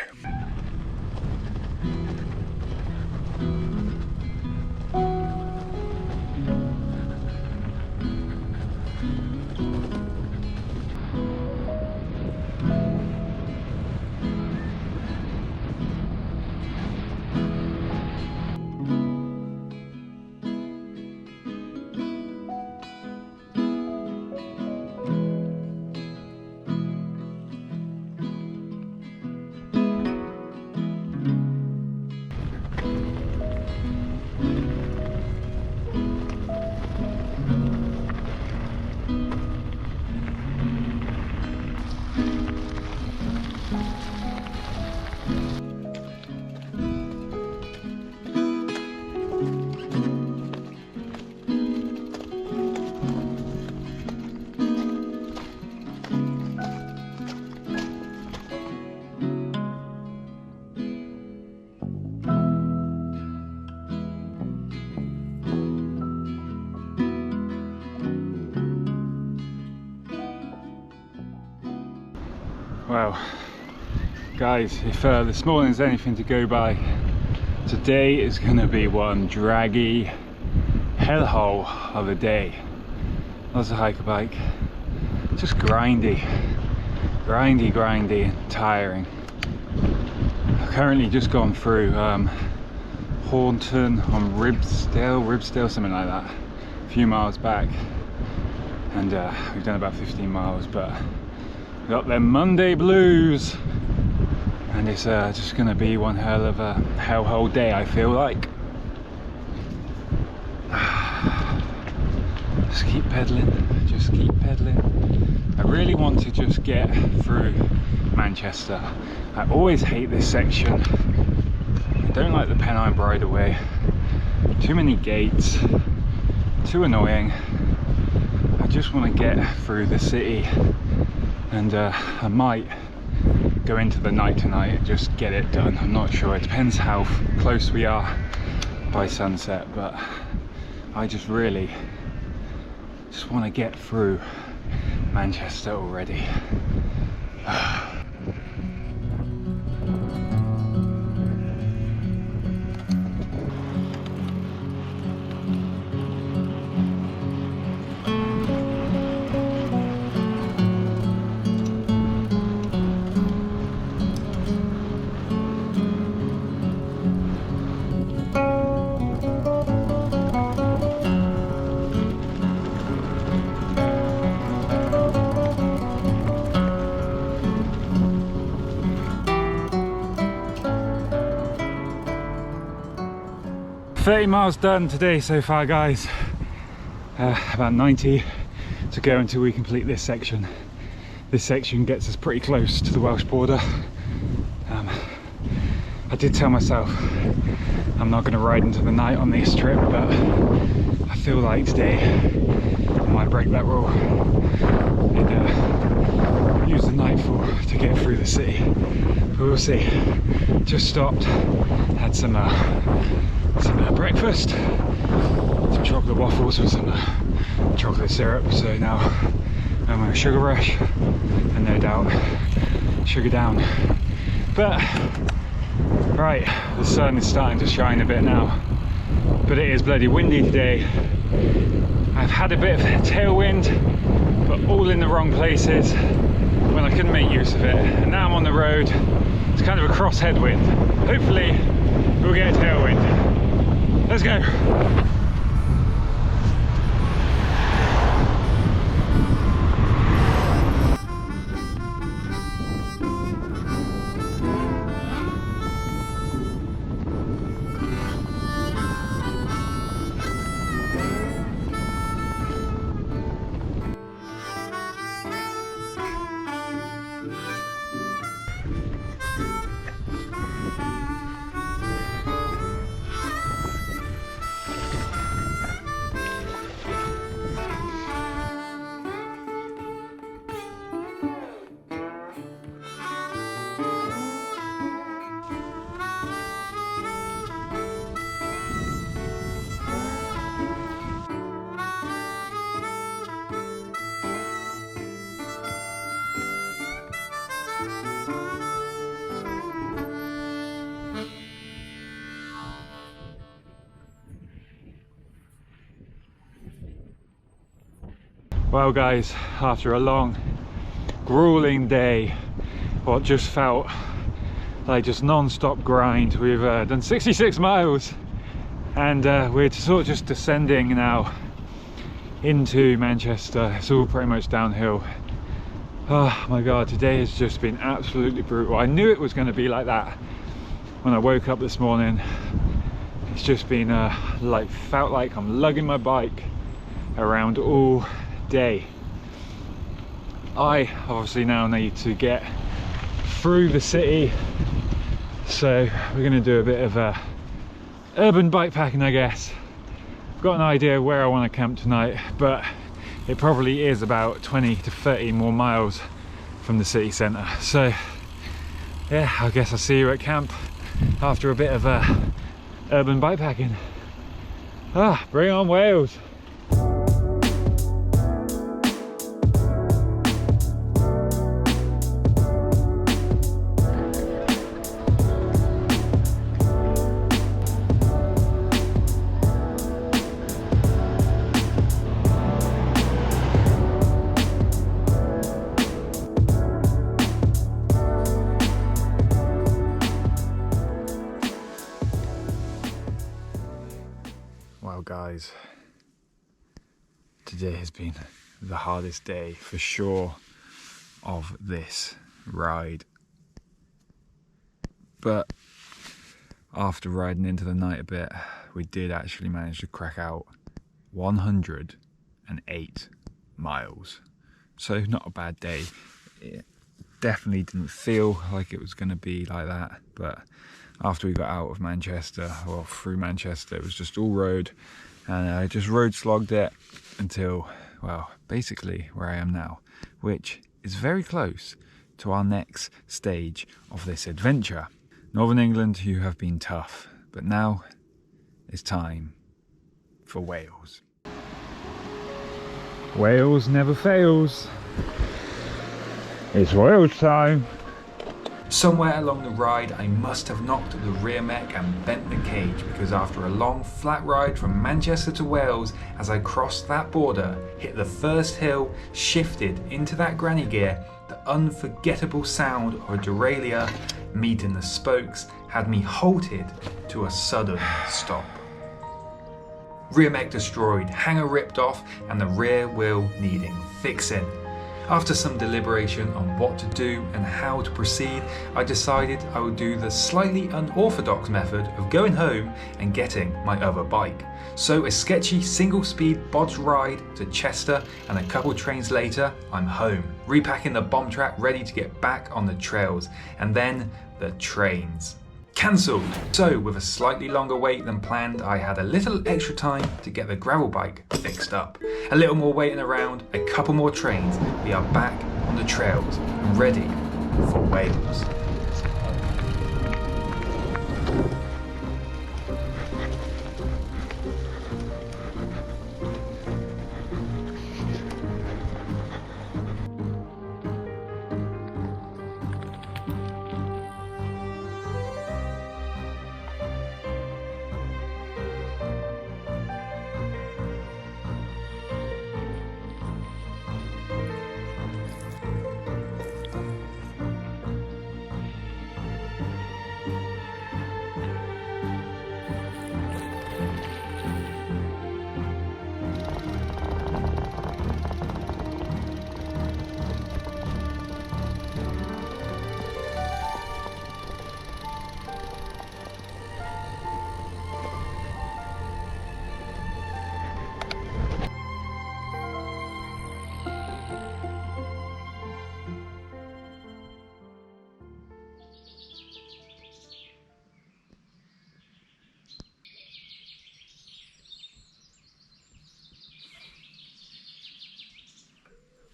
Well, guys, if this morning's anything to go by, today is going to be one draggy hellhole of a day. Lots of hiker bike, just grindy, and tiring. I've currently just gone through Horton on Ribsdale, something like that, a few miles back, and we've done about 15 miles, but got them Monday blues, and it's just gonna be one hell of a hellhole day, I feel like. Just keep pedaling. I really want to just get through Manchester. I always hate this section. I don't like the Pennine bridleway. Too many gates, too annoying. I just want to get through the city. And I might go into the night tonight and just get it done. I'm not sure, it depends how close we are by sunset, but I just really want to get through Manchester already. 30 miles done today so far, guys. About 90 to go until we complete this section. This section gets us pretty close to the Welsh border. I did tell myself I'm not going to ride into the night on this trip, but I feel like today I might break that rule and use the nightfall to get through the city. But we'll see. Just stopped, had some breakfast, some chocolate waffles with some chocolate syrup, so now I'm on a sugar rush and no doubt sugar down. But right, the sun is starting to shine a bit now, but it is bloody windy today. I've had a bit of tailwind, but all in the wrong places when I couldn't make use of it, and now I'm on the road. It's kind of a cross headwind. Hopefully we'll get a tailwind. Let's go. Well guys, after a long, grueling day, what just felt like just non-stop grind, we've done 66 miles and we're sort of just descending now into Manchester. It's all pretty much downhill. Oh my god, today has just been absolutely brutal. I knew it was going to be like that when I woke up this morning. It's just been felt like I'm lugging my bike around all day. I obviously now need to get through the city, so we're going to do a bit of urban bikepacking, I guess. I've got an idea where I want to camp tonight, but it probably is about 20 to 30 more miles from the city centre. So yeah, I guess I'll see you at camp after a bit of urban bikepacking. Bring on Wales! Well guys, today has been the hardest day for sure of this ride, but after riding into the night a bit, we did actually manage to crack out 108 miles, so not a bad day. It definitely didn't feel like it was going to be like that, but after we got out of Manchester, or through Manchester, it was just all road, and I just road slogged it until, well, basically where I am now, which is very close to our next stage of this adventure. Northern England, you have been tough, but now it's time for Wales. Wales never fails. It's Wales time. Somewhere along the ride I must have knocked the rear mech and bent the cage, because after a long flat ride from Manchester to Wales, as I crossed that border, hit the first hill, shifted into that granny gear, the unforgettable sound of a derailleur meeting the spokes had me halted to a sudden stop. Rear mech destroyed, hanger ripped off and the rear wheel needing fixing. After some deliberation on what to do and how to proceed, I decided I would do the slightly unorthodox method of going home and getting my other bike. So a sketchy single-speed bodged ride to Chester, and a couple trains later, I'm home, repacking the bomb track ready to get back on the trails, and then the trains. Cancelled! So with a slightly longer wait than planned, I had a little extra time to get the gravel bike fixed up. A little more waiting around, a couple more trains, we are back on the trails and ready for Wales.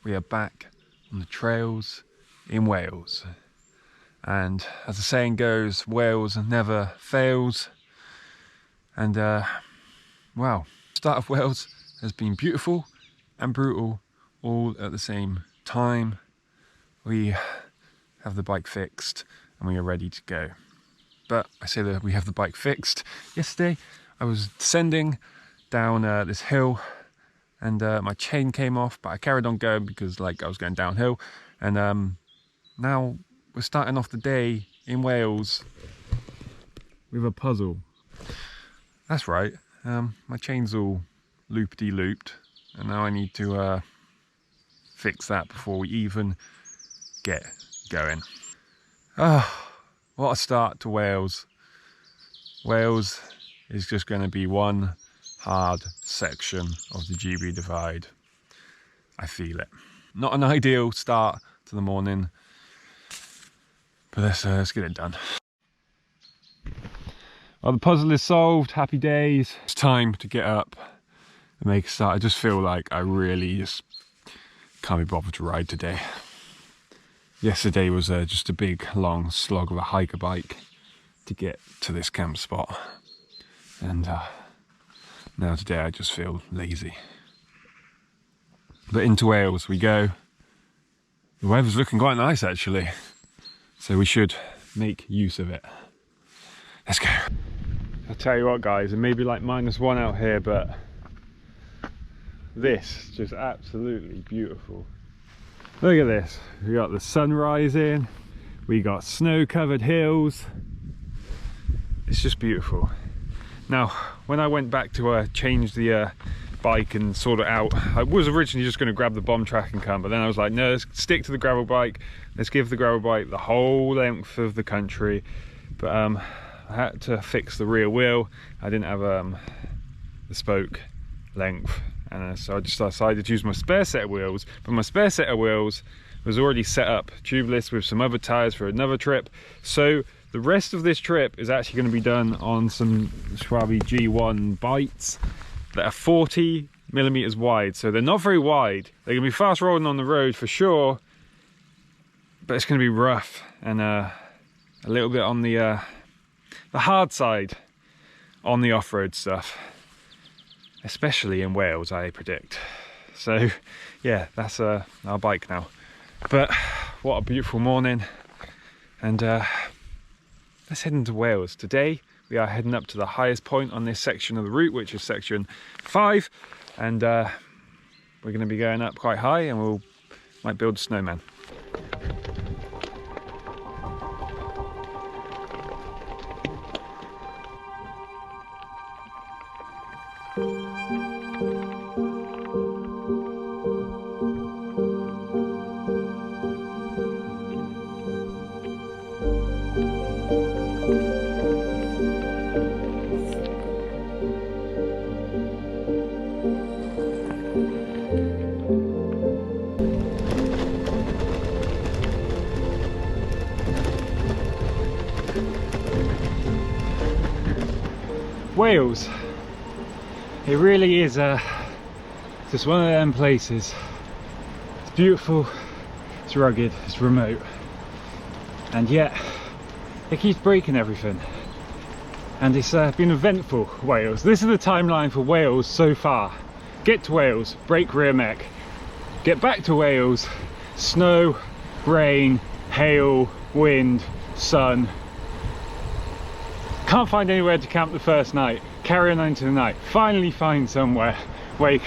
We are back on the trails in Wales, and as the saying goes, Wales never fails. And wow, the start of Wales has been beautiful and brutal all at the same time. We have the bike fixed and we are ready to go. But I say that we have the bike fixed. Yesterday I was descending down this hill, and my chain came off, but I carried on going because like I was going downhill. And now we're starting off the day in Wales with a puzzle. That's right, my chain's all looped, and now I need to fix that before we even get going. Oh, what a start to Wales. Wales is just going to be one hard section of the GB Divide. I feel it. Not an ideal start to the morning, but let's get it done. Well, the puzzle is solved, happy days. It's time to get up and make a start. I just feel like I really just can't be bothered to ride today. Yesterday was just a big long slog of a hiker bike to get to this camp spot, and now today I just feel lazy. But into Wales we go. The weather's looking quite nice actually, so we should make use of it. Let's go. I'll tell you what guys, it may be like -1 out here, but this is just absolutely beautiful. Look at this, we got the sun rising, we got snow covered hills. It's just beautiful. Now, when I went back to change the bike and sort it out, I was originally just going to grab the bomb track and come, but then I was like, no, let's stick to the gravel bike. Let's give the gravel bike the whole length of the country. But I had to fix the rear wheel. I didn't have the spoke length, and so I just decided to use my spare set of wheels. But my spare set of wheels was already set up tubeless with some other tyres for another trip. So the rest of this trip is actually going to be done on some Schwalbe G1 bites that are 40mm wide. So they're not very wide. They're going to be fast rolling on the road for sure, but it's going to be rough and a little bit on the hard side on the off-road stuff, especially in Wales, I predict. So yeah, that's our bike now. But what a beautiful morning, and let's head into Wales. Today we are heading up to the highest point on this section of the route, which is section 5, and we're going to be going up quite high, and we might build a snowman. Wales, it really is just one of them places. It's beautiful, it's rugged, it's remote, and yet it keeps breaking everything. And it's been eventful, Wales. This is the timeline for Wales so far. Get to Wales, break rear mech. Get back to Wales, snow, rain, hail, wind, sun. Can't find anywhere to camp the first night, carry on into the night, finally find somewhere, wake,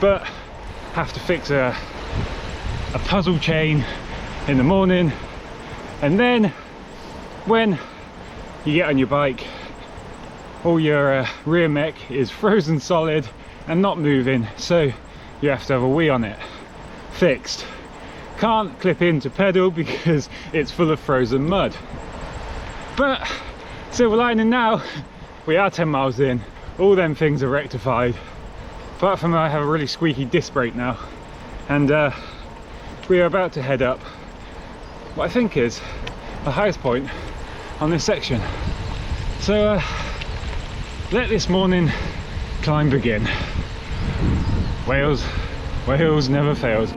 but have to fix a puzzle chain in the morning, and then when you get on your bike, all your rear mech is frozen solid and not moving, so you have to have a wheel on it, fixed. Can't clip into pedal because it's full of frozen mud. But silver lining now, we are 10 miles in, all them things are rectified. Apart from I have a really squeaky disc brake now, and we are about to head up what I think is the highest point on this section. So let this morning climb begin. Wales never fails.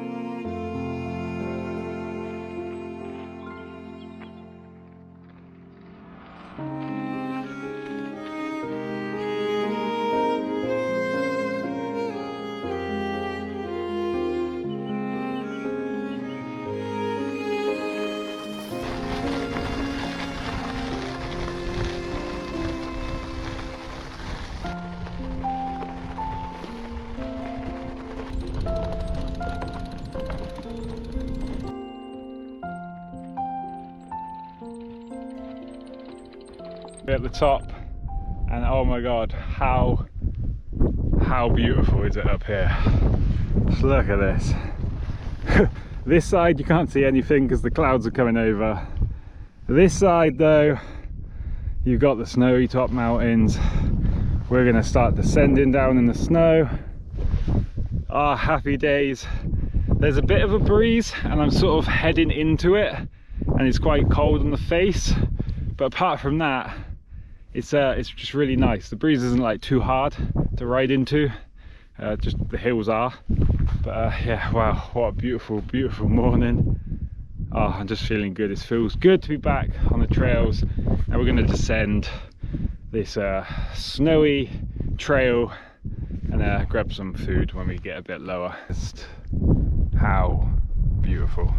We're at the top, and oh my god, how beautiful is it up here. Just look at this. This side you can't see anything because the clouds are coming over. This side though, you've got the snowy top mountains. We're going to start descending down in the snow. Ah, happy days. There's a bit of a breeze and I'm sort of heading into it, and it's quite cold on the face, but apart from that, it's just really nice. The breeze isn't like too hard to ride into, just the hills are. But yeah, wow, what a beautiful morning. Oh, I'm just feeling good. It feels good to be back on the trails. Now we're going to descend this snowy trail and grab some food when we get a bit lower. Just how beautiful.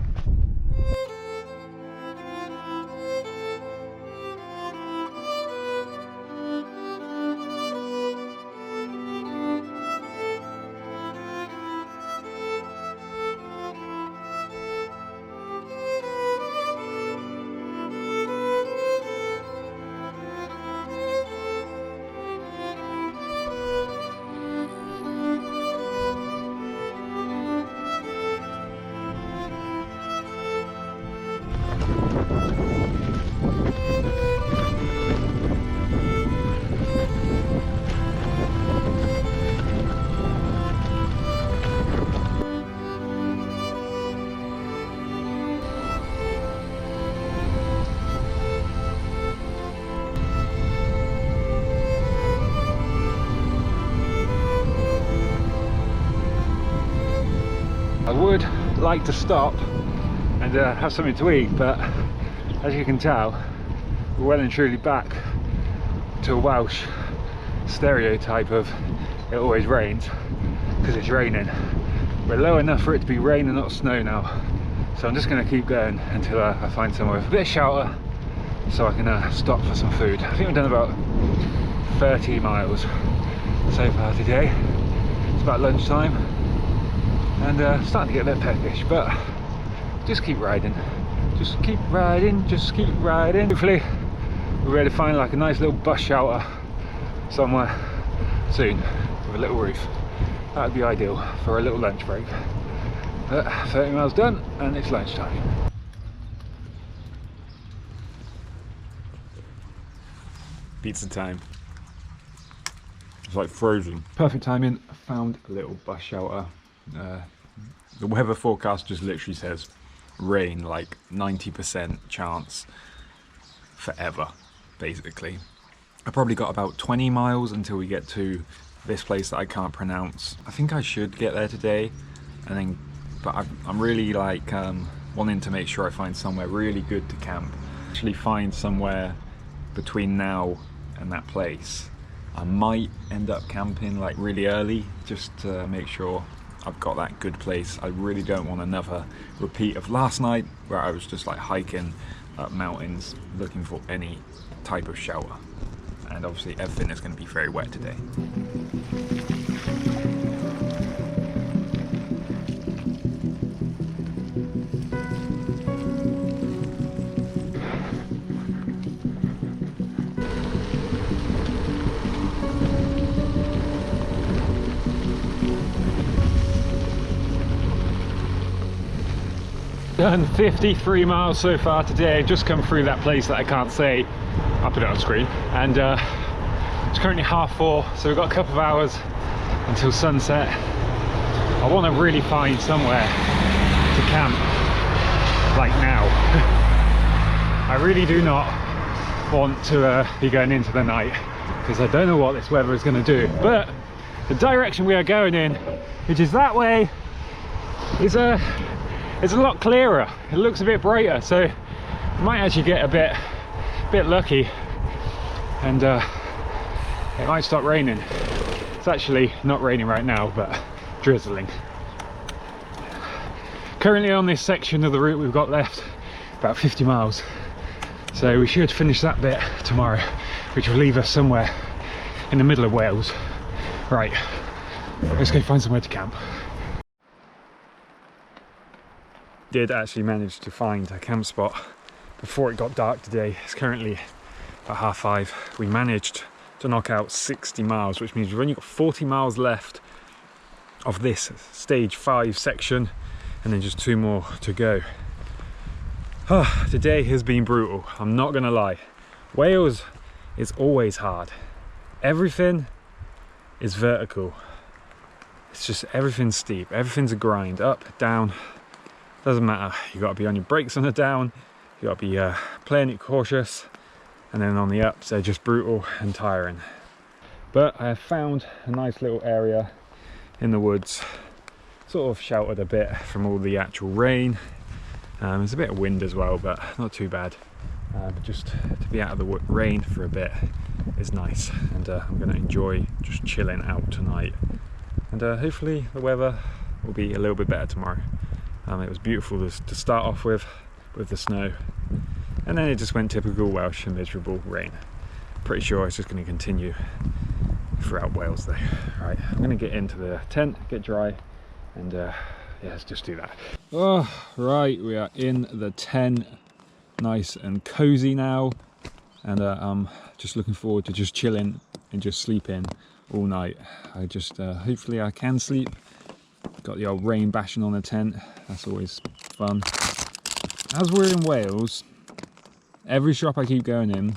I would like to stop and have something to eat, but as you can tell, we're well and truly back to a Welsh stereotype of it always rains because it's raining. We're low enough for it to be rain and not snow now, so I'm just going to keep going until I find somewhere with a bit of shelter so I can stop for some food. I think we've done about 30 miles so far today. It's about lunchtime and starting to get a bit peckish, but just keep riding, just keep riding, just keep riding. Hopefully we're ready to find like a nice little bus shelter somewhere soon with a little roof. That would be ideal for a little lunch break. But 30 miles done and it's lunchtime. Pizza time. It's like frozen. Perfect timing. I found a little bus shelter. The weather forecast just literally says rain, like 90% chance forever, basically. I probably got about 20 miles until we get to this place that I can't pronounce. I think I should get there today, and then, but I'm really like wanting to make sure I find somewhere really good to camp. Actually find somewhere between now and that place. I might end up camping like really early just to make sure I've got that good place. I really don't want another repeat of last night where I was just like hiking up mountains looking for any type of shelter. And obviously everything is going to be very wet today. Done 53 miles so far today. Just come through that place that I can't say. I'll put it on screen. And it's currently 4:30, so we've got a couple of hours until sunset. I want to really find somewhere to camp like now. I really do not want to be going into the night because I don't know what this weather is going to do. But the direction we are going in, which is that way, is it's a lot clearer. It looks a bit brighter, so I might actually get a bit lucky, and it might stop raining. It's actually not raining right now, but drizzling. Currently on this section of the route we've got left about 50 miles, so we should finish that bit tomorrow, which will leave us somewhere in the middle of Wales. Right, let's go find somewhere to camp. Did actually manage to find a camp spot before it got dark today. It's currently at 5:30, we managed to knock out 60 miles, which means we've only got 40 miles left of this stage 5 section, and then just 2 more to go. Today has been brutal, I'm not gonna lie. Wales is always hard. Everything is vertical. It's just everything's steep, everything's a grind, up, down, doesn't matter. You got to be on your brakes on the down, you got to be playing it cautious, and then on the ups they're just brutal and tiring. But I have found a nice little area in the woods, sort of sheltered a bit from all the actual rain. There's a bit of wind as well, but not too bad. Just to be out of the rain for a bit is nice, and I'm going to enjoy just chilling out tonight, and hopefully the weather will be a little bit better tomorrow. It was beautiful to start off with the snow, and then it just went typical Welsh and miserable rain. Pretty sure it's just going to continue throughout Wales though. Right, I'm going to get into the tent, get dry, and yeah, let's just do that. Oh, right, we are in the tent, nice and cozy now, and I'm just looking forward to just chilling and just sleeping all night. I just hopefully I can sleep. Got the old rain bashing on the tent, that's always fun. As we're in Wales, every shop I keep going in,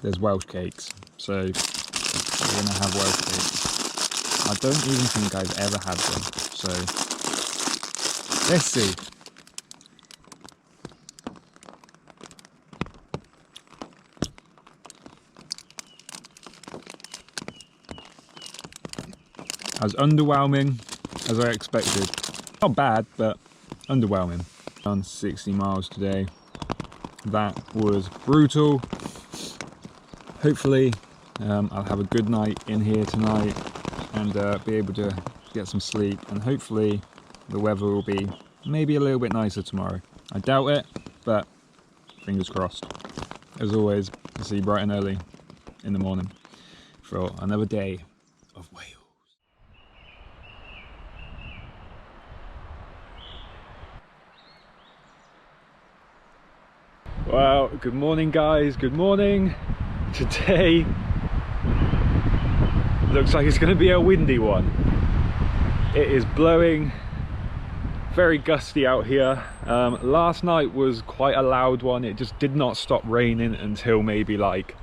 there's Welsh cakes, so we're gonna have Welsh cakes. I don't even think I've ever had them, so let's see. As underwhelming as I expected. Not bad, but underwhelming. Done 60 miles today. That was brutal. Hopefully I'll have a good night in here tonight and be able to get some sleep, and hopefully the weather will be maybe a little bit nicer tomorrow. I doubt it, but fingers crossed. As always, I'll see you bright and early in the morning for another day of Wales. Well, good morning guys, good morning. Today looks like it's going to be a windy one. It is blowing, very gusty out here. Last night was quite a loud one. It just did not stop raining until maybe like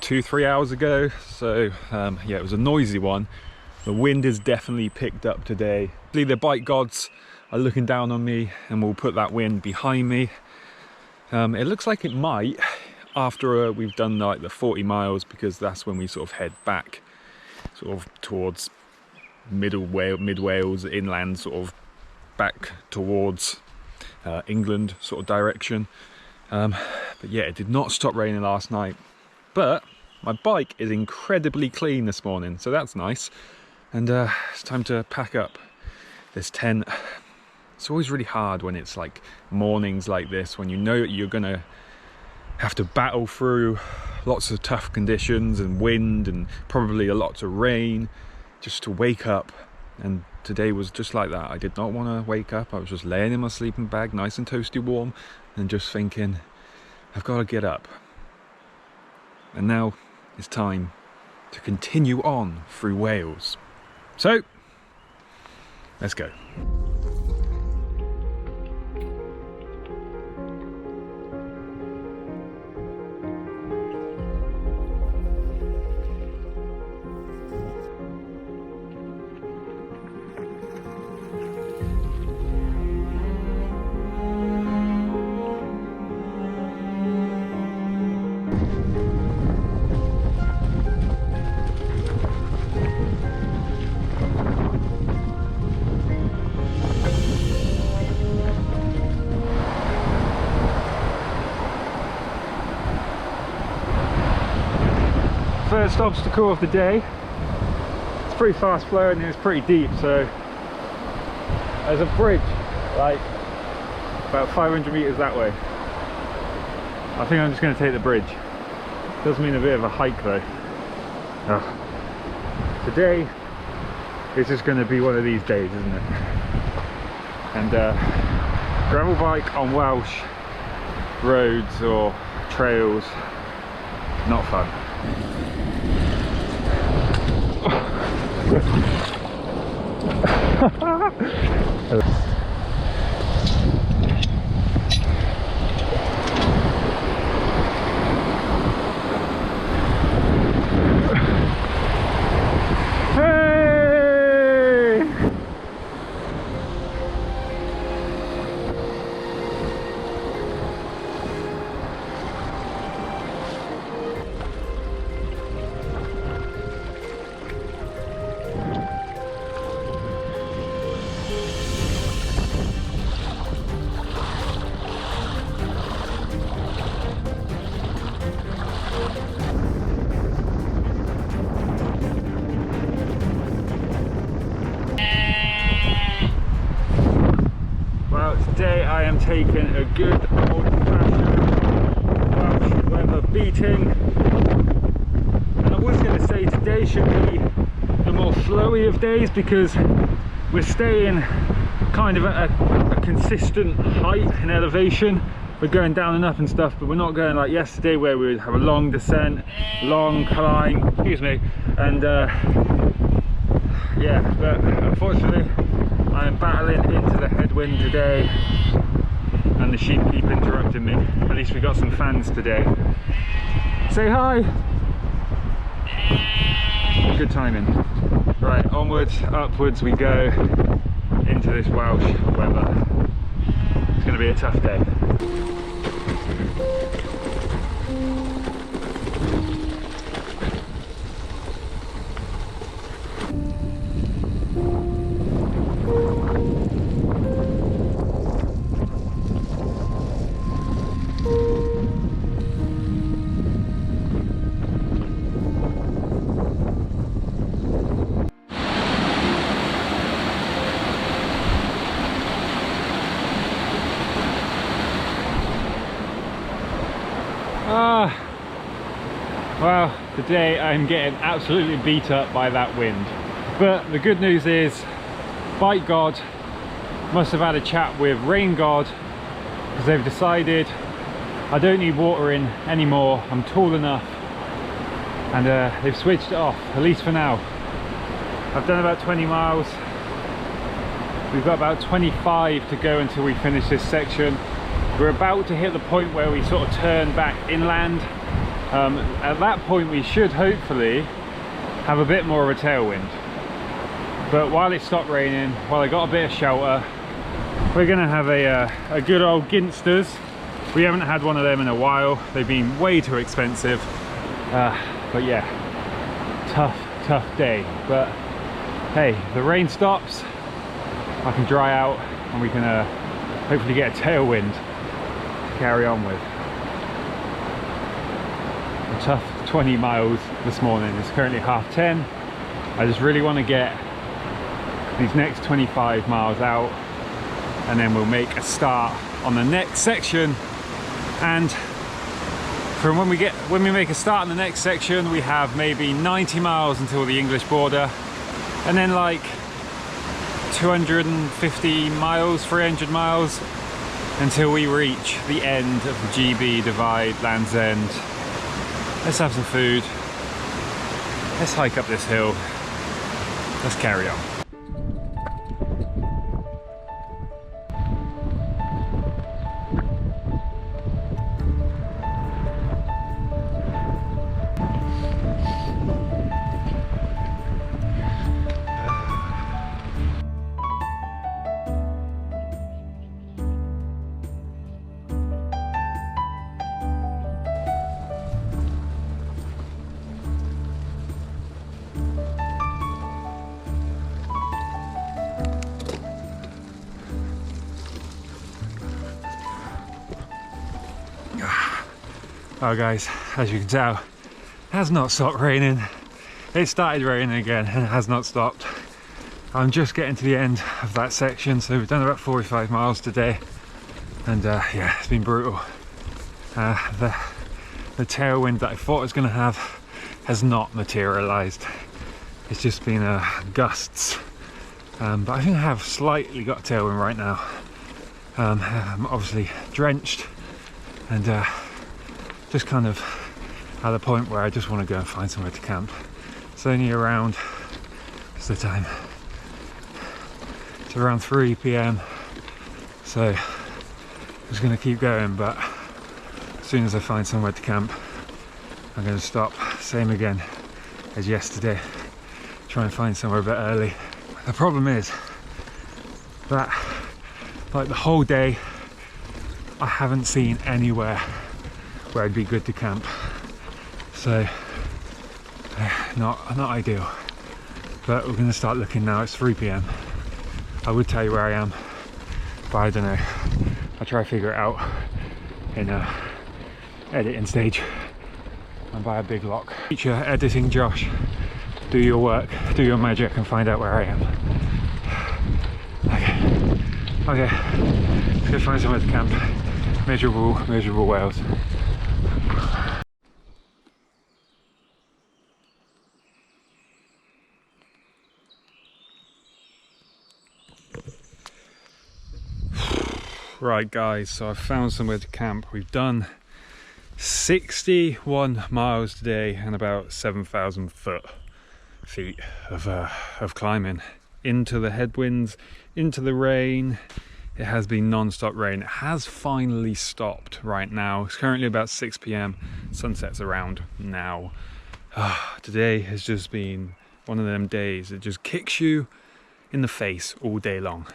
2-3 hours ago. So yeah, it was a noisy one. The wind is definitely picked up today. The bike gods are looking down on me and will put that wind behind me. It looks like it might after we've done like the 40 miles, because that's when we sort of head back sort of towards mid Wales, inland, sort of back towards England sort of direction. But yeah, it did not stop raining last night, but my bike is incredibly clean this morning, so that's nice. And it's time to pack up this tent. It's always really hard when it's like mornings like this, when you know you're gonna have to battle through lots of tough conditions and wind and probably a lot of rain just to wake up. And today was just like that. I did not want to wake up. I was just laying in my sleeping bag, nice and toasty warm, and just thinking, I've got to get up. And now it's time to continue on through Wales. So let's go. First obstacle of the day. It's pretty fast flowing and it's pretty deep, so there's a bridge like about 500 meters that way. I think I'm just going to take the bridge. Does mean a bit of a hike though. Today is just going to be one of these days, isn't it? And gravel bike on Welsh roads or trails not fun. Today I am taking a good old-fashioned Welsh weather beating, and I was going to say today should be the more flowy of days because we're staying kind of at a consistent height in elevation. We're going down and up and stuff, but we're not going like yesterday where we would have a long descent, long climb, excuse me, and yeah, but unfortunately I am battling into the headwind today and the sheep keep interrupting me. At least we got some fans today. Say hi! Good timing. Right, onwards, upwards we go into this Welsh weather. It's going to be a tough day. Well, today I'm getting absolutely beat up by that wind, but the good news is Bike God must have had a chat with Rain God because they've decided I don't need watering anymore, I'm tall enough, and they've switched it off, at least for now. I've done about 20 miles, we've got about 25 to go until we finish this section. We're about to hit the point where we sort of turn back inland. At that point we should hopefully have a bit more of a tailwind, but while it stopped raining, while I got a bit of shelter, we're gonna have a good old Ginsters. We haven't had one of them in a while, they've been way too expensive, but yeah, tough day. But hey, the rain stops, I can dry out and we can hopefully get a tailwind to carry on with. A tough 20 miles this morning. It's currently 10:30. I just really want to get these next 25 miles out and then we'll make a start on the next section. And from when we make a start on the next section, we have maybe 90 miles until the English border, and then like 250 miles, 300 miles until we reach the end of the GB Divide, Land's End. Let's have some food, let's hike up this hill, let's carry on. Oh guys, as you can tell, it has not stopped raining. It started raining again and it has not stopped. I'm just getting to the end of that section, so we've done about 45 miles today, and yeah, it's been brutal. The tailwind that I thought I was going to have has not materialised. It's just been gusts, but I think I have slightly got a tailwind right now. I'm obviously drenched and just kind of at the point where I just want to go and find somewhere to camp. It's only around, what's the time? It's around 3 p.m. So I'm just going to keep going, but as soon as I find somewhere to camp, I'm going to stop. Same again as yesterday. Try and find somewhere a bit early. The problem is that like the whole day I haven't seen anywhere where it'd be good to camp. So not ideal. But we're going to start looking now. It's 3 p.m. I would tell you where I am, but I don't know. I'll try to figure it out in a editing stage and buy a big lock. Feature editing Josh, do your work, do your magic and find out where I am. Okay, let's go find somewhere to camp. Miserable Wales. Right guys, so I've found somewhere to camp. We've done 61 miles today and about 7,000 feet of climbing into the headwinds, into the rain. It has been non-stop rain. It has finally stopped right now. It's currently about 6 p.m. Sunset's around now. Today has just been one of them days that just kicks you in the face all day long.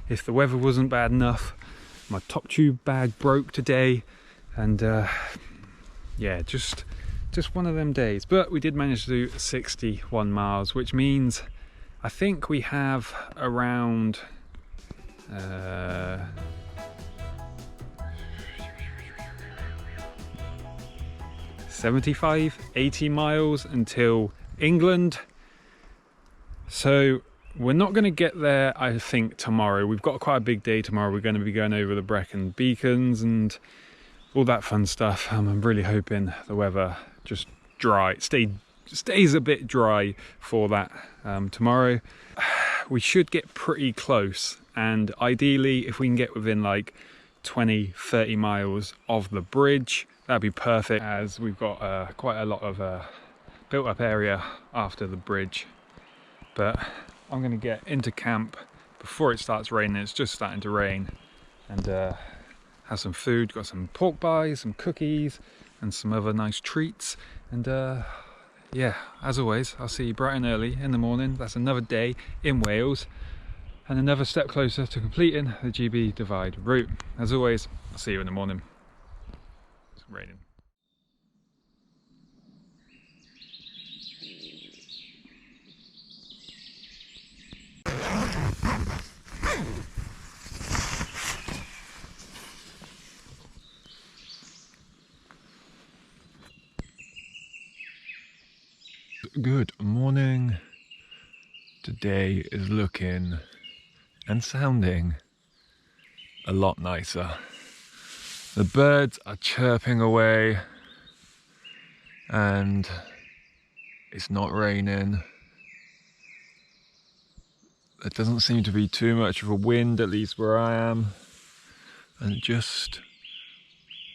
If the weather wasn't bad enough, my top tube bag broke today, and yeah, just one of them days. But we did manage to do 61 miles, which means I think we have around 75-80 miles until England. So we're not going to get there, I think, tomorrow. We've got quite a big day tomorrow. We're going to be going over the Brecon Beacons and all that fun stuff. I'm really hoping the weather just stays a bit dry for that tomorrow. We should get pretty close, and ideally if we can get within like 20-30 miles of the bridge, that'd be perfect, as we've got quite a lot of built up area after the bridge. But I'm going to get into camp before it starts raining. It's just starting to rain, and have some food. Got some pork pies, some cookies and some other nice treats. And yeah, as always, I'll see you bright and early in the morning. That's another day in Wales and another step closer to completing the GB Divide route. As always, I'll see you in the morning. It's raining. Good morning. Today is looking and sounding a lot nicer. The birds are chirping away and it's not raining. There doesn't seem to be too much of a wind, at least where I am, and it just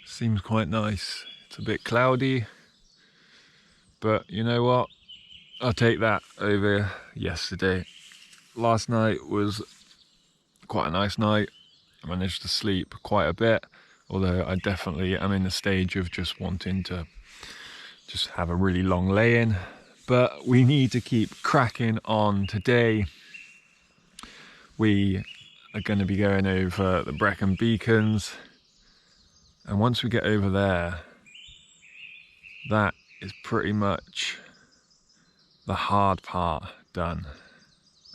seems quite nice. It's a bit cloudy, but you know what? I'll take that over yesterday. Last night was quite a nice night. I managed to sleep quite a bit, although I definitely am in the stage of just wanting to just have a really long lay-in. But we need to keep cracking on. Today we are going to be going over the Brecon Beacons, and once we get over there, that is pretty much the hard part done,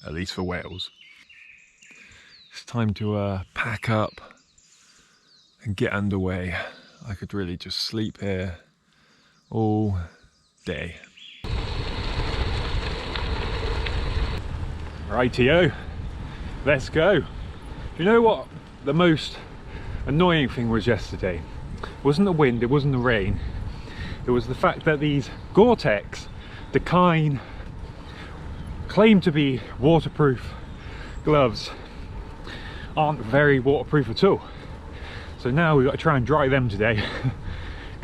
at least for Wales. It's time to pack up and get underway. I could really just sleep here all day. Rightio, let's go. You know what the most annoying thing was yesterday? It wasn't the wind, it wasn't the rain. It was the fact that these Gore-Tex, the kind claim to be waterproof gloves, aren't very waterproof at all. So now we've got to try and dry them today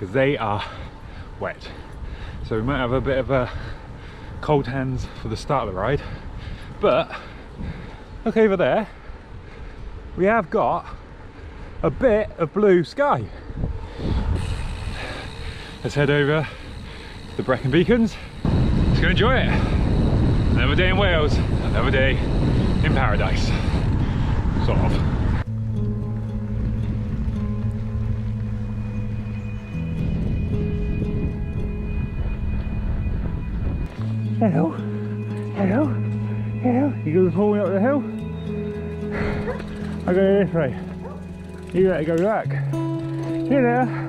because they are wet. So we might have a bit of a cold hands for the start of the ride. But look over there, we have got a bit of blue sky. Let's head over to the Brecon Beacons. Let's go enjoy it. Another day in Wales, another day in paradise. Sort of. Hello, hello, hello. You gonna pull me up the hill? I go this way. You gotta go back. You there?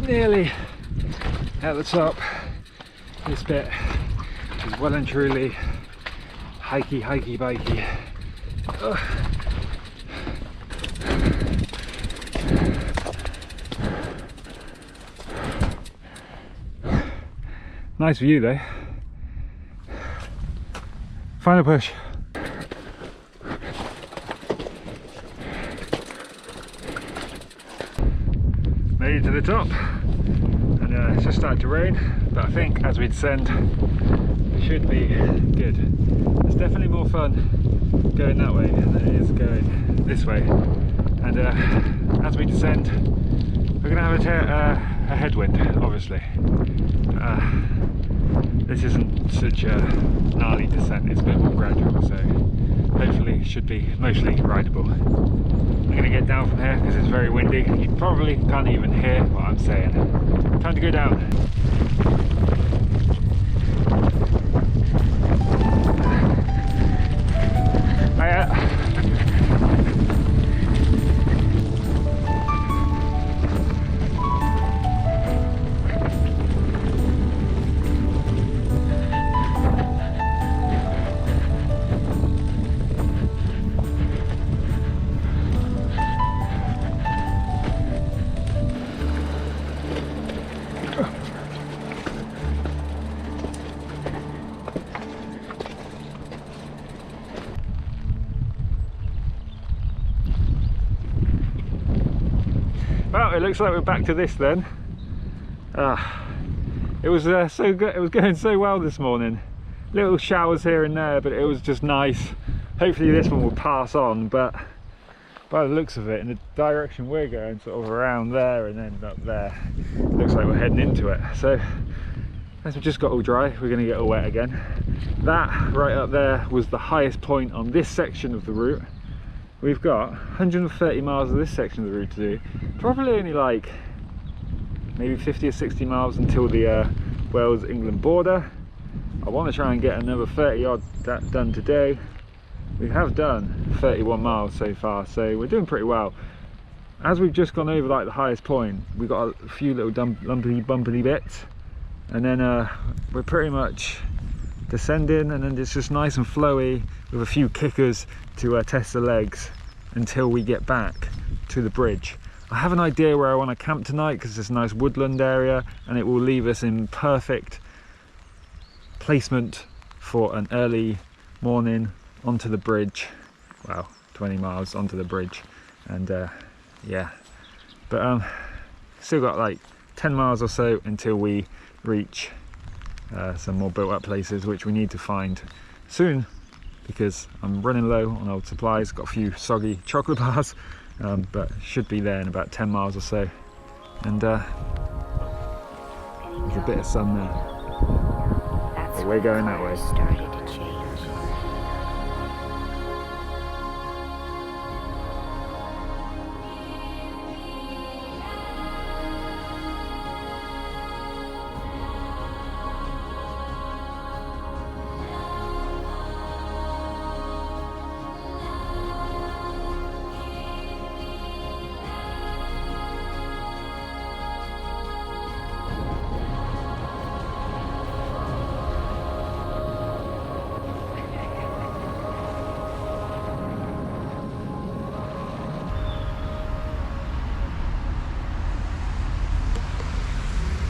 Nearly at the top. This bit is well and truly hikey bikey. Ugh. Nice view though. Final push. Made it to the top, and it's just started to rain, but I think as we descend it should be good. It's definitely more fun going that way than it is going this way, and as we descend we're going to have a headwind, obviously. This isn't such a gnarly descent, it's a bit more gradual, so hopefully it should be mostly rideable. I'm going to get down from here because it's very windy. You probably can't even hear what I'm saying. Time to go down. Well, it looks like we're back to this then. It was so good. It was going so well this morning. Little showers here and there, but it was just nice. Hopefully this one will pass on, but by the looks of it, in the direction we're going, sort of around there and then up there, looks like we're heading into it. So as we just got all dry, we're going to get all wet again. That right up there was the highest point on this section of the route. We've got 130 miles of this section of the route to do. Probably only like maybe 50 or 60 miles until the Wales-England border. I want to try and get another 30 odd done today. We have done 31 miles so far, so we're doing pretty well. As we've just gone over like the highest point, we've got a few little lumpy bumpy bits, and then we're pretty much descending, and then it's just nice and flowy with a few kickers to test the legs until we get back to the bridge. I have an idea where I want to camp tonight because it's a nice woodland area and it will leave us in perfect placement for an early morning onto the bridge. Well, 20 miles onto the bridge, and yeah, but still got like 10 miles or so until we reach some more built up places which we need to find soon because I'm running low on old supplies. Got a few soggy chocolate bars but should be there in about 10 miles or so. And there's a bit of sun there, but we're going that way. Started to change.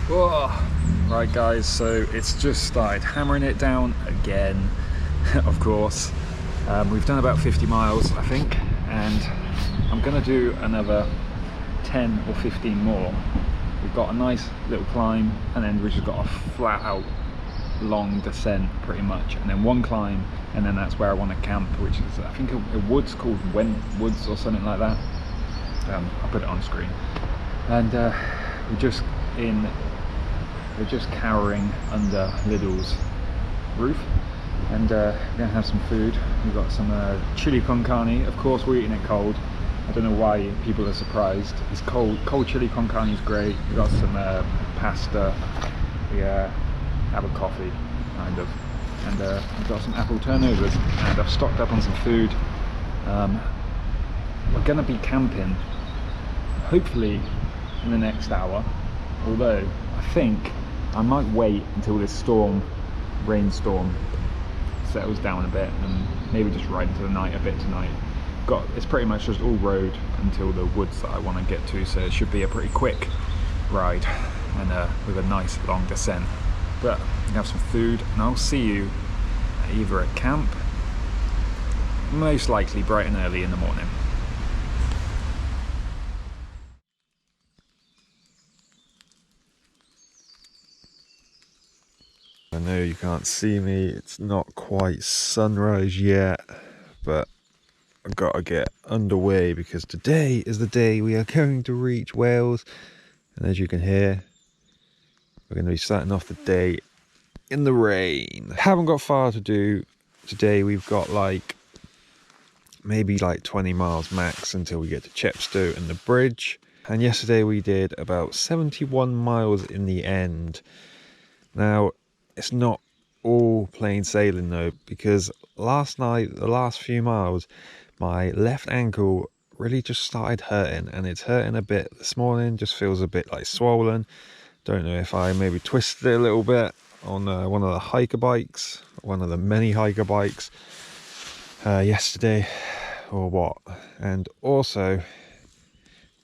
Whoa. Right guys, so it's just started hammering it down again, of course. We've done about 50 miles I think, and I'm gonna do another 10 or 15 more. We've got a nice little climb, and then we've just got a flat out long descent pretty much, and then one climb, and then that's where I want to camp, which is I think a woods called Went Woods or something like that. I'll put it on screen. And we're just cowering under Lidl's roof, and we're gonna have some food. We've got some chili con carne. Of course we're eating it cold. I don't know why people are surprised. It's cold chili con carne is great. We've got some pasta. We have a coffee, kind of, and we've got some apple turnovers, and I've stocked up on some food. We're gonna be camping hopefully in the next hour, although I think I might wait until this rainstorm settles down a bit, and maybe just ride into the night a bit tonight. It's pretty much just all road until the woods that I want to get to, so it should be a pretty quick ride, and with a nice long descent. But we have some food, and I'll see you at either a camp, most likely bright and early in the morning. I know you can't see me, it's not quite sunrise yet, but I've got to get underway because today is the day we are going to reach Wales, and as you can hear, we're going to be starting off the day in the rain. Haven't got far to do today. We've got maybe 20 miles max until we get to Chepstow and the bridge, and yesterday we did about 71 miles in the end. Now it's not all plain sailing though, because last night, the last few miles, my left ankle really just started hurting, and it's hurting a bit this morning. Just feels a bit swollen. Don't know if I maybe twisted it a little bit on one of the hiker bikes, one of the many hiker bikes yesterday, or what. And also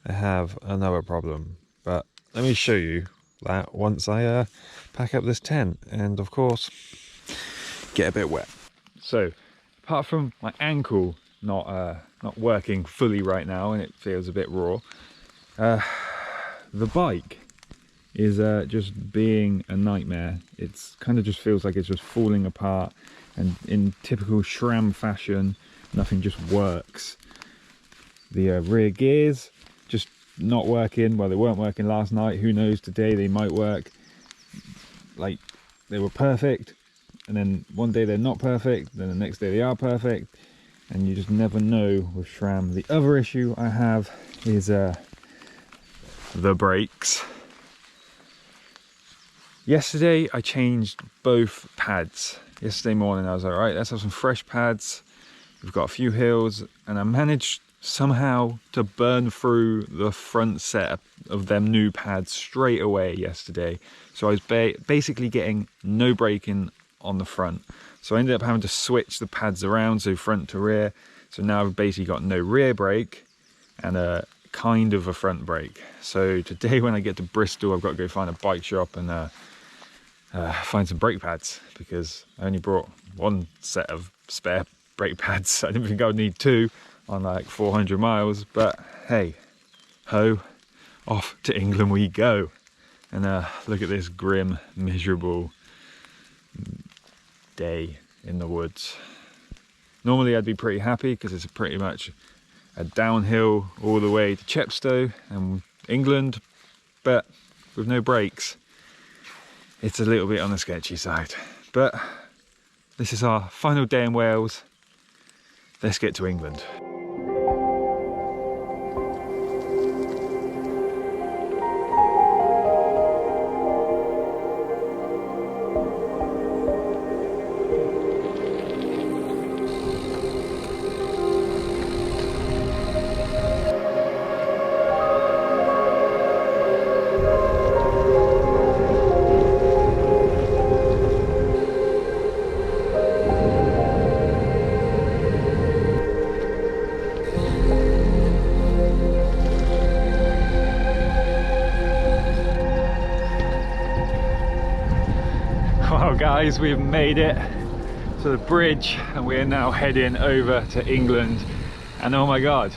I have another problem, but let me show you that once I pack up this tent and of course get a bit wet. So apart from my ankle not working fully right now, and it feels a bit raw, the bike is just being a nightmare. It's kind of just feels like it's just falling apart, and in typical SRAM fashion, nothing just works. The rear gears just not working. Well, they weren't working last night. Who knows, today they might work. They were perfect, and then one day they're not perfect, then the next day they are perfect, and you just never know with SRAM. The other issue I have is the brakes. Yesterday I changed both pads. Yesterday morning I was like, right, let's have some fresh pads. We've got a few hills, and I managed somehow to burn through the front set of them new pads straight away yesterday. So I was basically getting no braking on the front. So I ended up having to switch the pads around, so front to rear. So now I've basically got no rear brake and a kind of a front brake. So today when I get to Bristol, I've got to go find a bike shop and find some brake pads, because I only brought one set of spare brake pads. I didn't think I would need two on 400 miles, but hey ho, off to England we go. And look at this grim, miserable day in the woods. Normally I'd be pretty happy because it's pretty much a downhill all the way to Chepstow and England, but with no brakes. It's a little bit on the sketchy side, but this is our final day in Wales. Let's get to England. Guys, we've made it to the bridge and we're now heading over to England, and oh my god,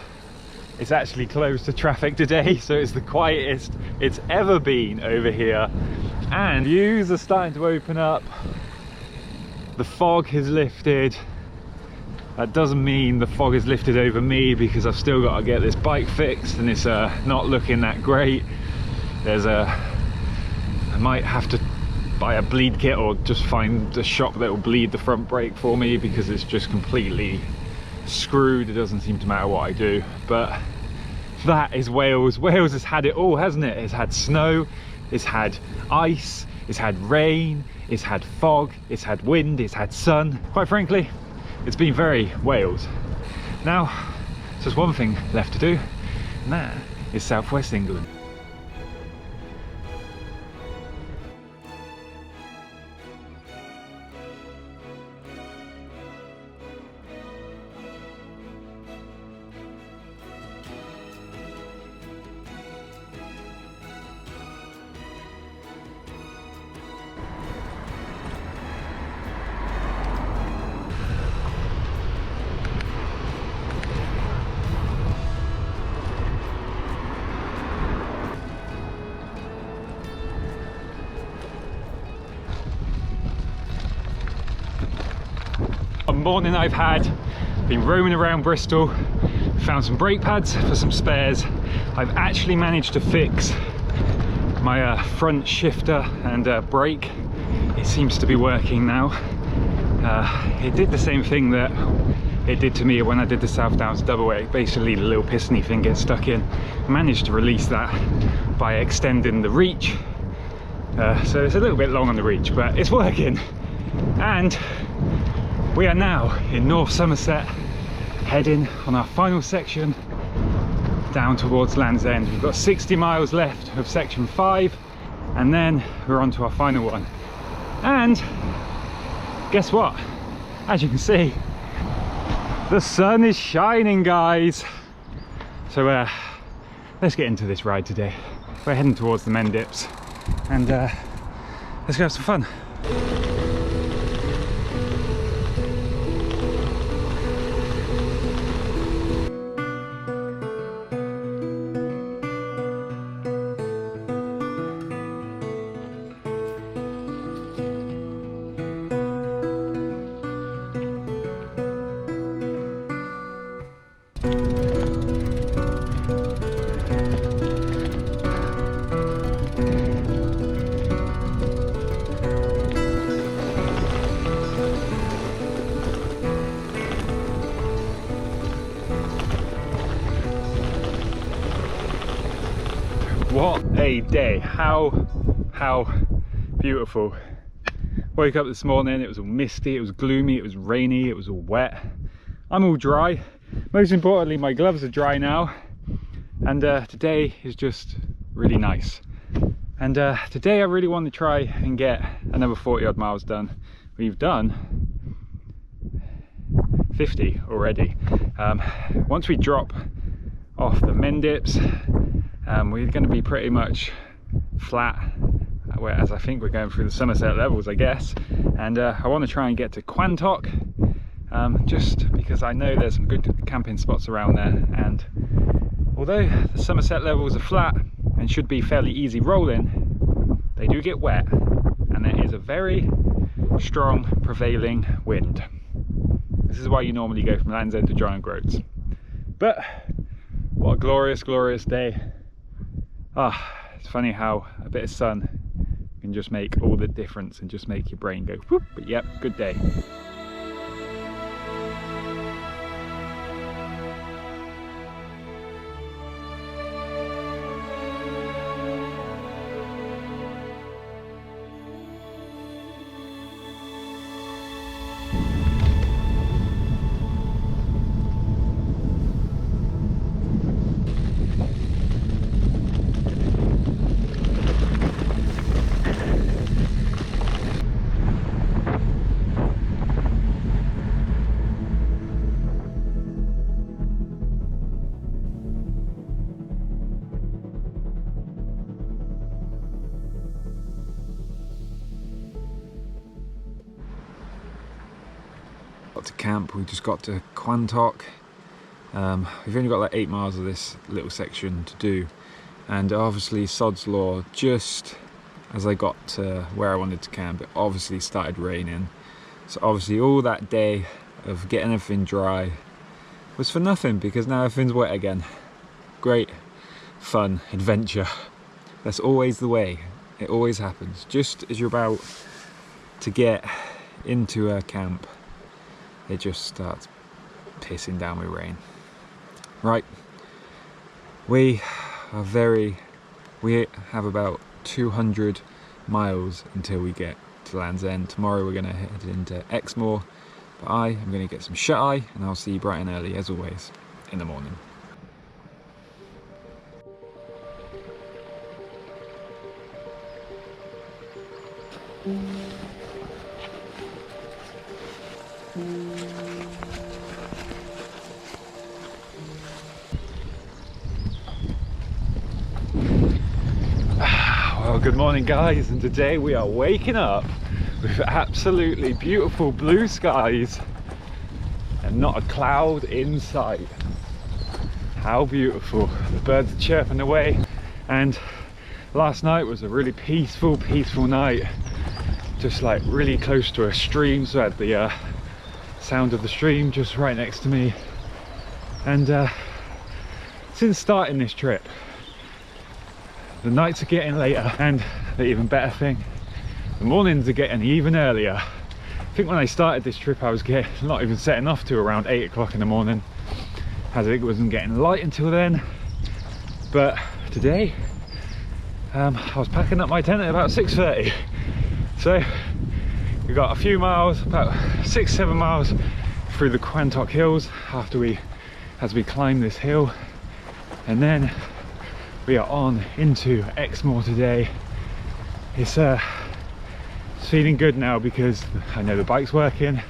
it's actually closed to traffic today, so it's the quietest it's ever been over here, and views are starting to open up. The fog has lifted. That doesn't mean the fog has lifted over me, because I've still got to get this bike fixed and it's not looking that great. I might have to buy a bleed kit or just find a shop that will bleed the front brake for me, because it's just completely screwed. It doesn't seem to matter what I do. But that is Wales. Wales has had it all, hasn't it? It's had snow, it's had ice, it's had rain, it's had fog, it's had wind, it's had sun. Quite frankly, it's been very Wales. Now there's just one thing left to do, and that is southwest England. A morning I've had, been roaming around Bristol, found some brake pads for some spares. I've actually managed to fix my front shifter and brake. It seems to be working now. It did the same thing that it did to me when I did the South Downs double weight. Basically the little pistony thing gets stuck in. Managed to release that by extending the reach. So it's a little bit long on the reach, but it's working. And we are now in North Somerset, heading on our final section down towards Land's End. We've got 60 miles left of section 5, and then we're on to our final one. And guess what? As you can see, the sun is shining, guys. So let's get into this ride today. We're heading towards the Mendips, and let's go have some fun. What a day. How beautiful. Woke up this morning, it was all misty, it was gloomy, it was rainy, it was all wet. I'm all dry. Most importantly, my gloves are dry now, and today is just really nice. And today I really want to try and get another 40 odd miles done. We've done 50 already. Once we drop off the Mendips, we're going to be pretty much flat, whereas I think we're going through the Somerset Levels, I guess. And I want to try and get to Quantock, just because I know there's some good camping spots around there. And although the Somerset Levels are flat and should be fairly easy rolling, they do get wet, and there is a very strong prevailing wind. This is why you normally go from Land's End to Groats. But what a glorious, glorious day. It's funny how a bit of sun can just make all the difference and just make your brain go whoop. But yep, good day. Got to camp, we just got to Quantock. We've only got like 8 miles of this little section to do, and obviously sod's law, just as I got to where I wanted to camp, it obviously started raining. So obviously all that day of getting everything dry was for nothing, because now everything's wet again. Great fun adventure. That's always the way, it always happens. Just as you're about to get into a camp, it just starts pissing down with rain. Right, we have about 200 miles until we get to Land's End. Tomorrow we're going to head into Exmoor, but I am going to get some shut-eye, and I'll see you bright and early as always in the morning. Well, good morning guys, and today we are waking up with absolutely beautiful blue skies and not a cloud in sight. How beautiful. The birds are chirping away, and last night was a really peaceful night, just like really close to a stream, so I had the sound of the stream just right next to me. And since starting this trip, the nights are getting later, and the even better thing, the mornings are getting even earlier. I think when I started this trip I was not even setting off to around 8 o'clock in the morning, as it wasn't getting light until then. But today I was packing up my tent at about 6:30, so we got a few miles, about 6-7 miles through the Quantock hills as we climb this hill, and then we are on into Exmoor today. It's feeling good now because I know the bike's working,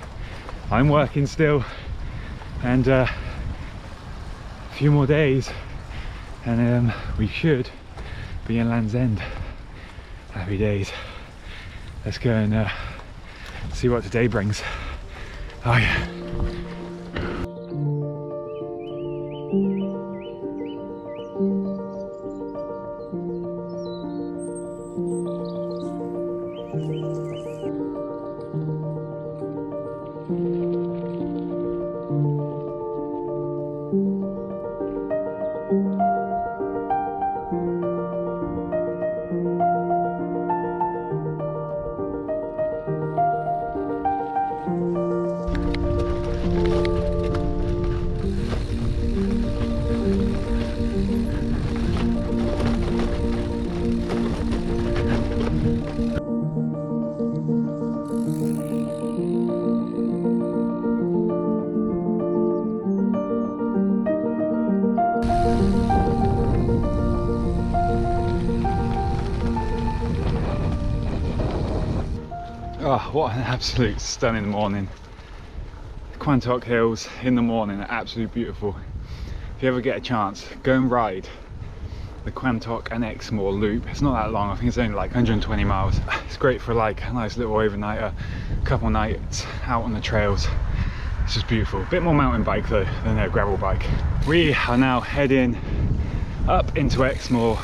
I'm working still, and a few more days and we should be in Land's End. Happy days. Let's go and see what today brings. Oh yeah. Oh, what an absolute stunning morning. The Quantock Hills in the morning are absolutely beautiful. If you ever get a chance, go and ride the Quantock and Exmoor loop. It's not that long, I think it's only like 120 miles. It's great for like a nice little overnighter, a couple nights out on the trails. It's just beautiful. A bit more mountain bike though than a gravel bike. We are now heading up into Exmoor.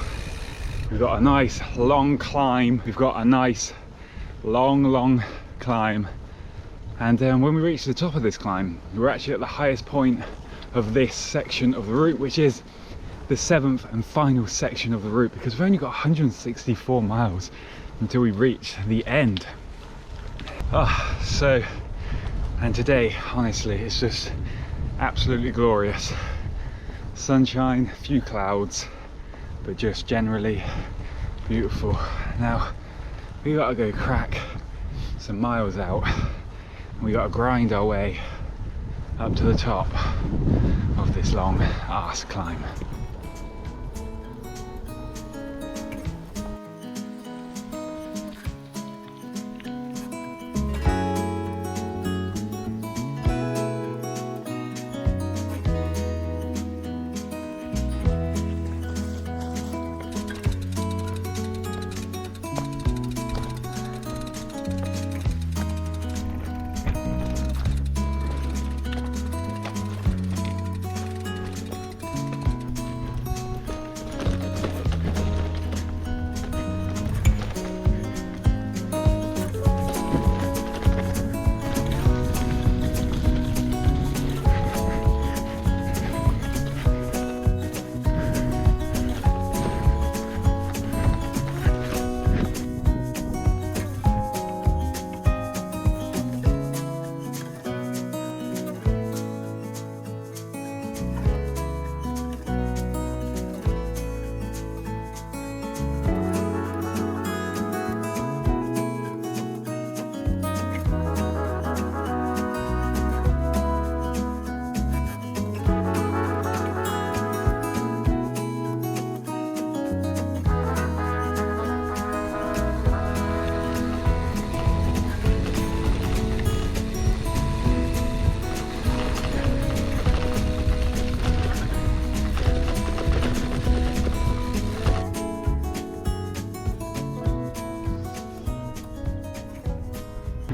We've got a nice long climb. We've got a nice long climb, and when we reached the top of this climb, we were actually at the highest point of this section of the route, which is the 7th and final section of the route, because we've only got 164 miles until we reach the end. And today, honestly, it's just absolutely glorious. Sunshine, a few clouds, but just generally beautiful. Now we gotta go crack some miles out, and we gotta grind our way up to the top of this long arse climb.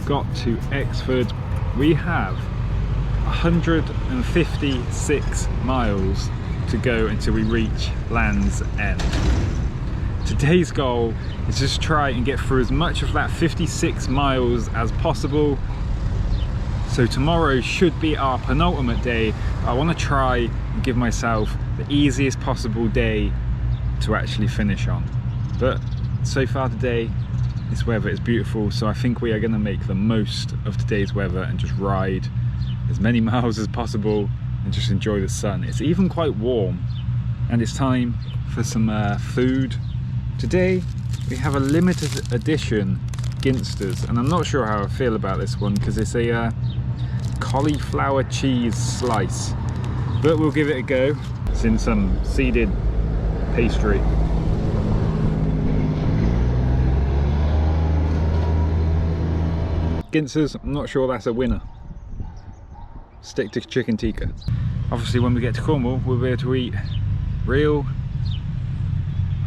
Got to Exford. We have 156 miles to go until we reach Land's End. Today's goal is just try and get through as much of that 56 miles as possible. So tomorrow should be our penultimate day. I want to try and give myself the easiest possible day to actually finish on. But so far today, this weather is beautiful, so I think we are going to make the most of today's weather and just ride as many miles as possible and just enjoy the sun. It's even quite warm, and it's time for some food. Today we have a limited edition Ginsters, and I'm not sure how I feel about this one because it's a cauliflower cheese slice, but we'll give it a go. It's in some seeded pastry. Ginsters, I'm not sure that's a winner. Stick to chicken tikka. Obviously when we get to Cornwall we'll be able to eat real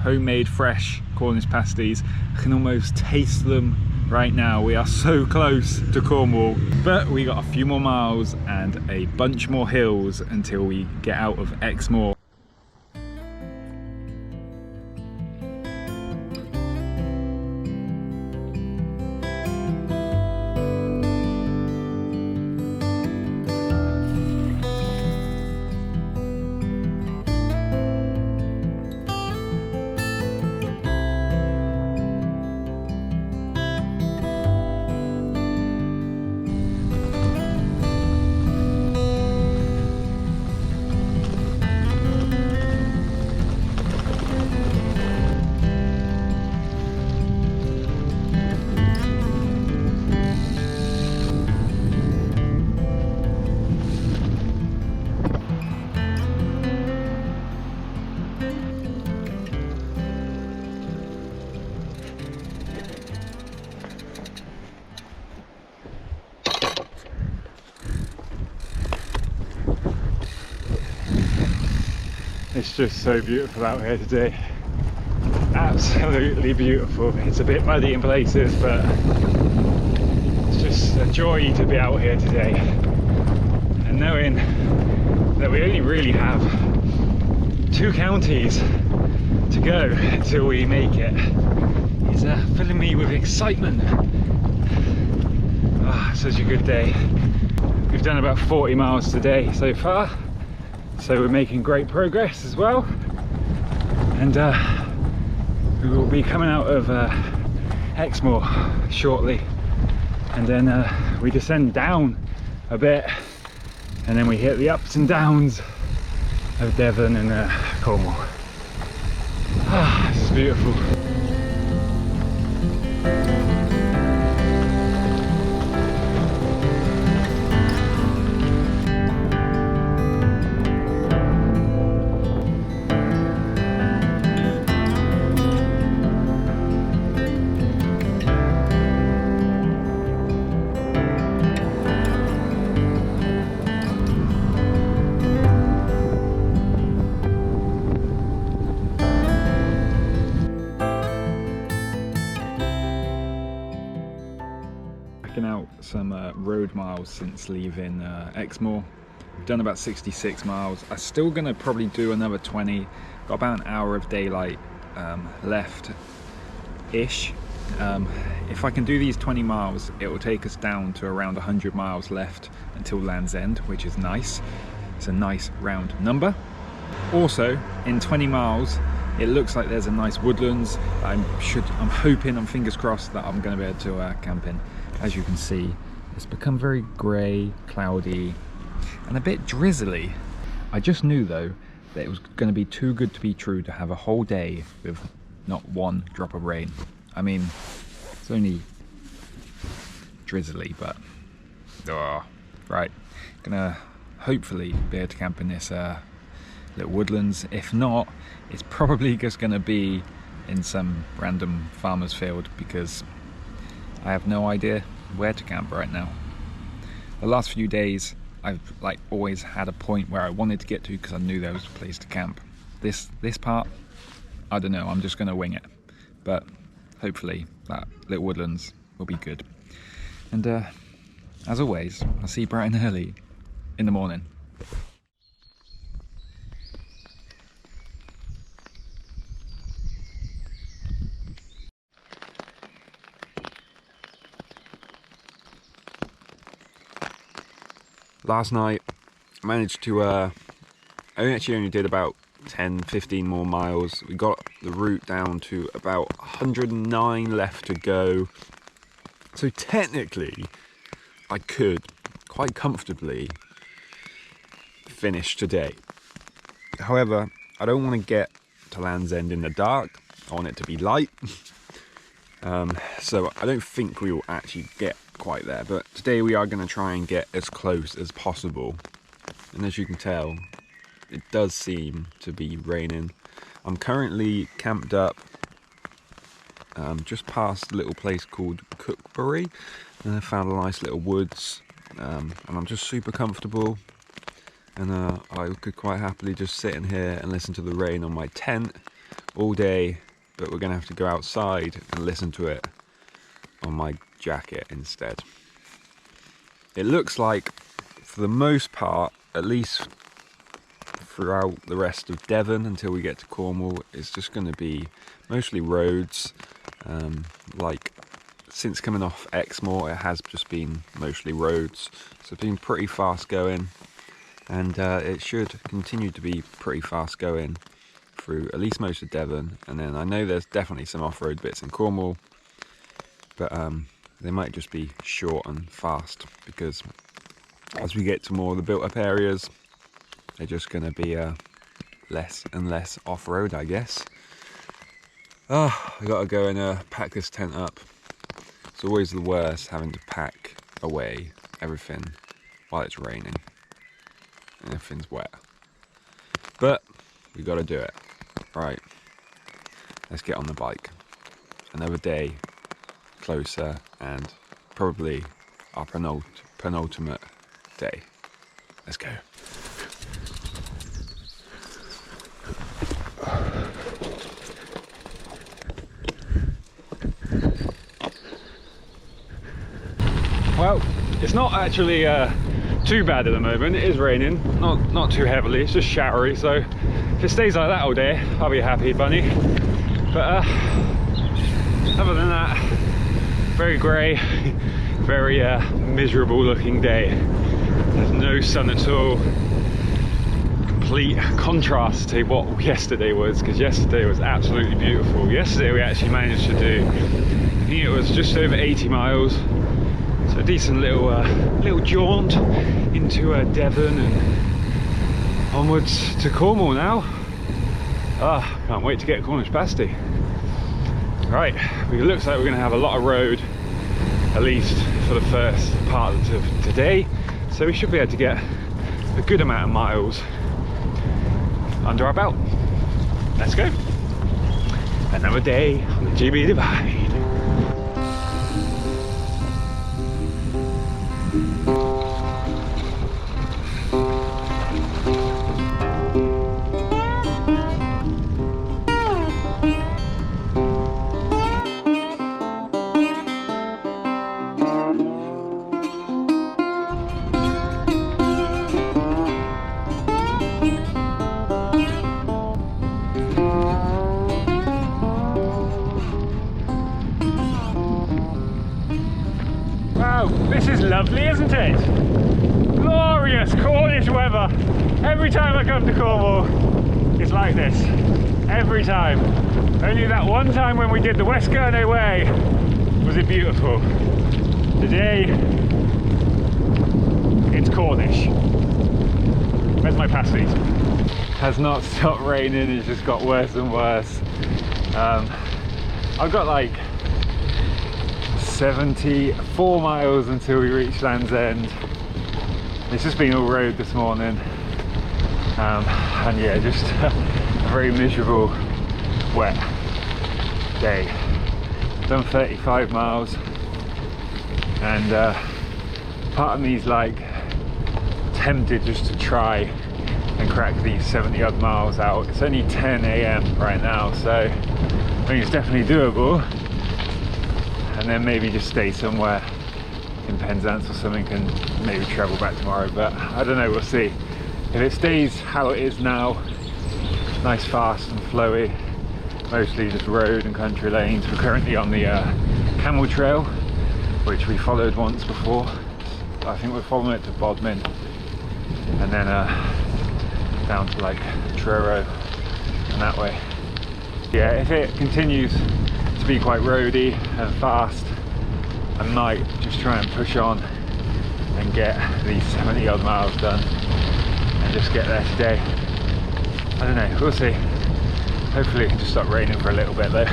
homemade fresh Cornish pasties. I can almost taste them right now. We are so close to Cornwall, but we got a few more miles and a bunch more hills until we get out of Exmoor. It's just so beautiful out here today. Absolutely beautiful. It's a bit muddy in places, but it's just a joy to be out here today. And knowing that we only really have 2 counties to go until we make it is filling me with excitement. Such a good day. We've done about 40 miles today so far, So we're making great progress as well, and we will be coming out of Exmoor shortly, and then we descend down a bit, and then we hit the ups and downs of Devon and Cornwall. This is beautiful. Out some road miles since leaving Exmoor. We've done about 66 miles. I'm still gonna probably do another 20. Got about an hour of daylight left ish. If I can do these 20 miles, it will take us down to around 100 miles left until Land's End, which is nice. It's a nice round number. Also, in 20 miles, it looks like there's a nice woodlands. I'm hoping, I'm fingers crossed, that I'm going to be able to camp in. As you can see, it's become very grey, cloudy, and a bit drizzly. I just knew though that it was going to be too good to be true to have a whole day with not one drop of rain. I mean, it's only drizzly, but right. Gonna hopefully be able to camp in this little woodlands. If not, it's probably just gonna be in some random farmer's field, because I have no idea where to camp right now. The last few days I've like always had a point where I wanted to get to because I knew there was a place to camp. This part, I don't know, I'm just gonna wing it. But hopefully that little woodlands will be good. And as always, I'll see you bright and early in the morning. Last night I managed to I actually only did about 10-15 more miles. We got the route down to about 109 left to go, so technically I could quite comfortably finish today. However, I don't want to get to Land's End in the dark. I want it to be light. So I don't think we will actually get quite there, but today we are going to try and get as close as possible. And as you can tell, it does seem to be raining. I'm currently camped up just past a little place called Cookbury, and I found a nice little woods, and I'm just super comfortable, and I could quite happily just sit in here and listen to the rain on my tent all day, but we're going to have to go outside and listen to it on my jacket instead. It looks like, for the most part, at least throughout the rest of Devon until we get to Cornwall, it's just going to be mostly roads. Like since coming off Exmoor, it has just been mostly roads, so it's been pretty fast going, and it should continue to be pretty fast going through at least most of Devon. And then I know there's definitely some off-road bits in Cornwall, but they might just be short and fast, because as we get to more of the built-up areas, they're just going to be less and less off-road, I guess. I gotta go and pack this tent up. It's always the worst having to pack away everything while it's raining and everything's wet, but we gotta do it. Right, let's get on the bike. Another day closer, and probably our penultimate day. Let's go. Well, it's not actually too bad at the moment. It is raining, not too heavily, it's just showery, so if it stays like that all day, I'll be happy, bunny. But other than that, very grey, very miserable looking day. There's no sun at all. complete contrast to what yesterday was, because yesterday was absolutely beautiful. Yesterday we actually managed to do, I think it was just over 80 miles, so a decent little jaunt into Devon and onwards to Cornwall now. Can't wait to get Cornish pasty. Right, it looks like we're going to have a lot of road, at least for the first part of today, so we should be able to get a good amount of miles under our belt. Let's go. Another day on the GB Divide. This is lovely, isn't it? Glorious Cornish weather. Every time I come to Cornwall, it's like this. Every time. Only that one time when we did the West Gurney Way was it beautiful. Today, it's Cornish. Where's my pasties? Has not stopped raining, it's just got worse and worse. I've got like 74 miles until we reach Land's End. It's just been all road this morning, and yeah, just a very miserable, wet day. Done 35 miles, and part of me's like tempted just to try and crack these 70 odd miles out. It's only 10 AM right now, so I think it's definitely doable. And then maybe just stay somewhere in Penzance or something and maybe travel back tomorrow, but I don't know, we'll see. If it stays how it is now, nice, fast and flowy, mostly just road and country lanes. We're currently on the Camel Trail, which we followed once before. I think we're following it to Bodmin and then down to like Truro and that way. Yeah, if it continues to be quite roady and fast, I might just try and push on and get these 70 odd miles done and just get there today. I don't know, we'll see. Hopefully it can just stop raining for a little bit though.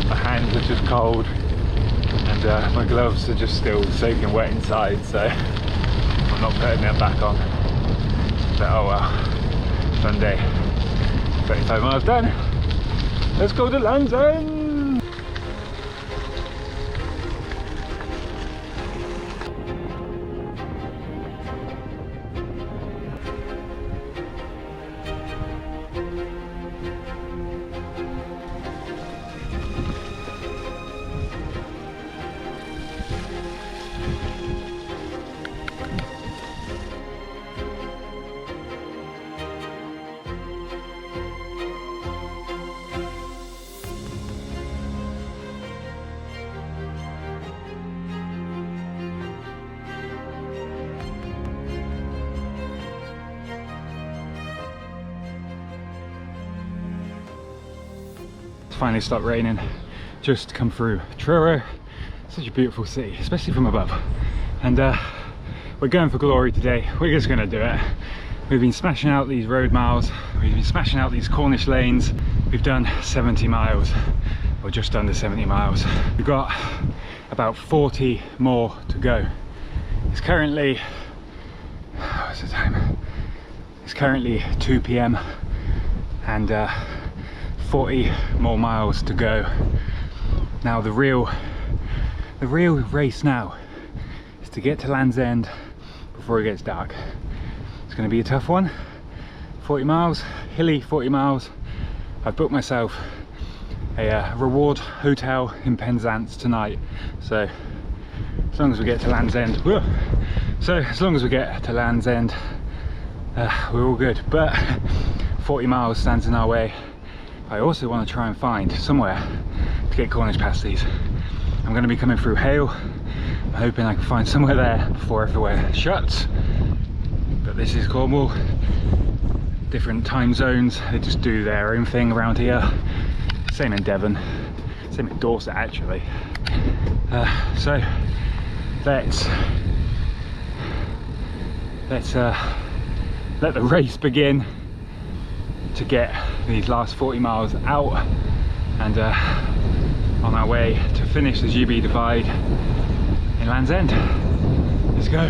My hands are just cold and my gloves are just still soaking wet inside, so I'm not putting them back on. But oh well, Sunday, 35 miles done. Let's go to Land's End! Finally stopped raining, just come through Truro. Such a beautiful city, especially from above, and we're going for glory today. We're just going to do it. We've been smashing out these road miles, we've been smashing out these Cornish lanes. We've done 70 miles, or just under 70 miles. We've got about 40 more to go. It's currently, what's the time? It's currently 2 PM and 40 more miles to go. Now the real race now is to get to Land's End before it gets dark. It's going to be a tough one. 40 miles, hilly 40 miles. I've booked myself a reward hotel in Penzance tonight, so as long as we get to Land's End, we're all good. But 40 miles stands in our way. I also want to try and find somewhere to get Cornish pasties. I'm going to be coming through Hale. I'm hoping I can find somewhere there before everywhere shuts. But this is Cornwall. different time zones. They just do their own thing around here. Same in Devon, same in Dorset actually. So let's let the race begin to get these last 40 miles out and on our way to finish the GB Divide in Land's End. Let's go.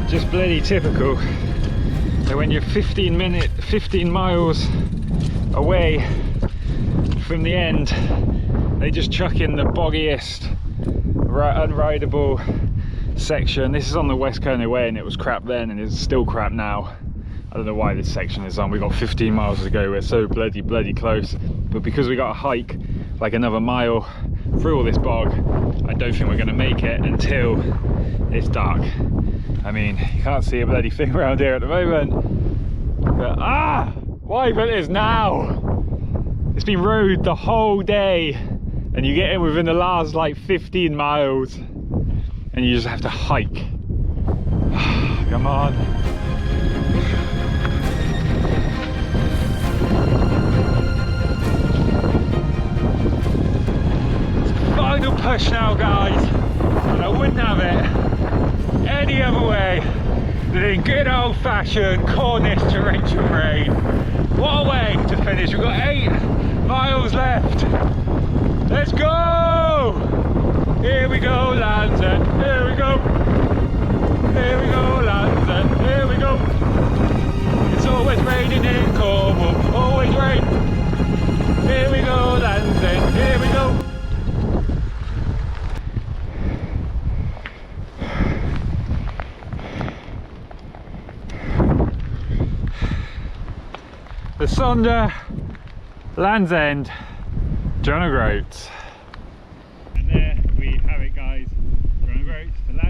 Just bloody typical that when you're 15 miles away from the end, they just chuck in the boggiest, unrideable section. This is on the West Coney Way and it was crap then and it's still crap now. I don't know why this section is on. We got 15 miles to go. We're so bloody close, but because we got to hike like another mile through all this bog, I don't think we're going to make it until it's dark. I mean, you can't see a bloody thing around here at the moment. But, why but it's now? It's been road the whole day and you get in within the last like 15 miles and you just have to hike. Come on. Final push now, guys, and I wouldn't have it any other way than in good old-fashioned Cornish torrential rain. What a way to finish. We've got 8 miles left. Let's go! Here we go, Land's End. Here we go. Here we go, Land's End. Here we go. It's always raining in Cornwall. Always rain. Here we go, Land's End. Here we go. The Sonder, Land's End, Groats. And there we have it, guys. Groats to Land's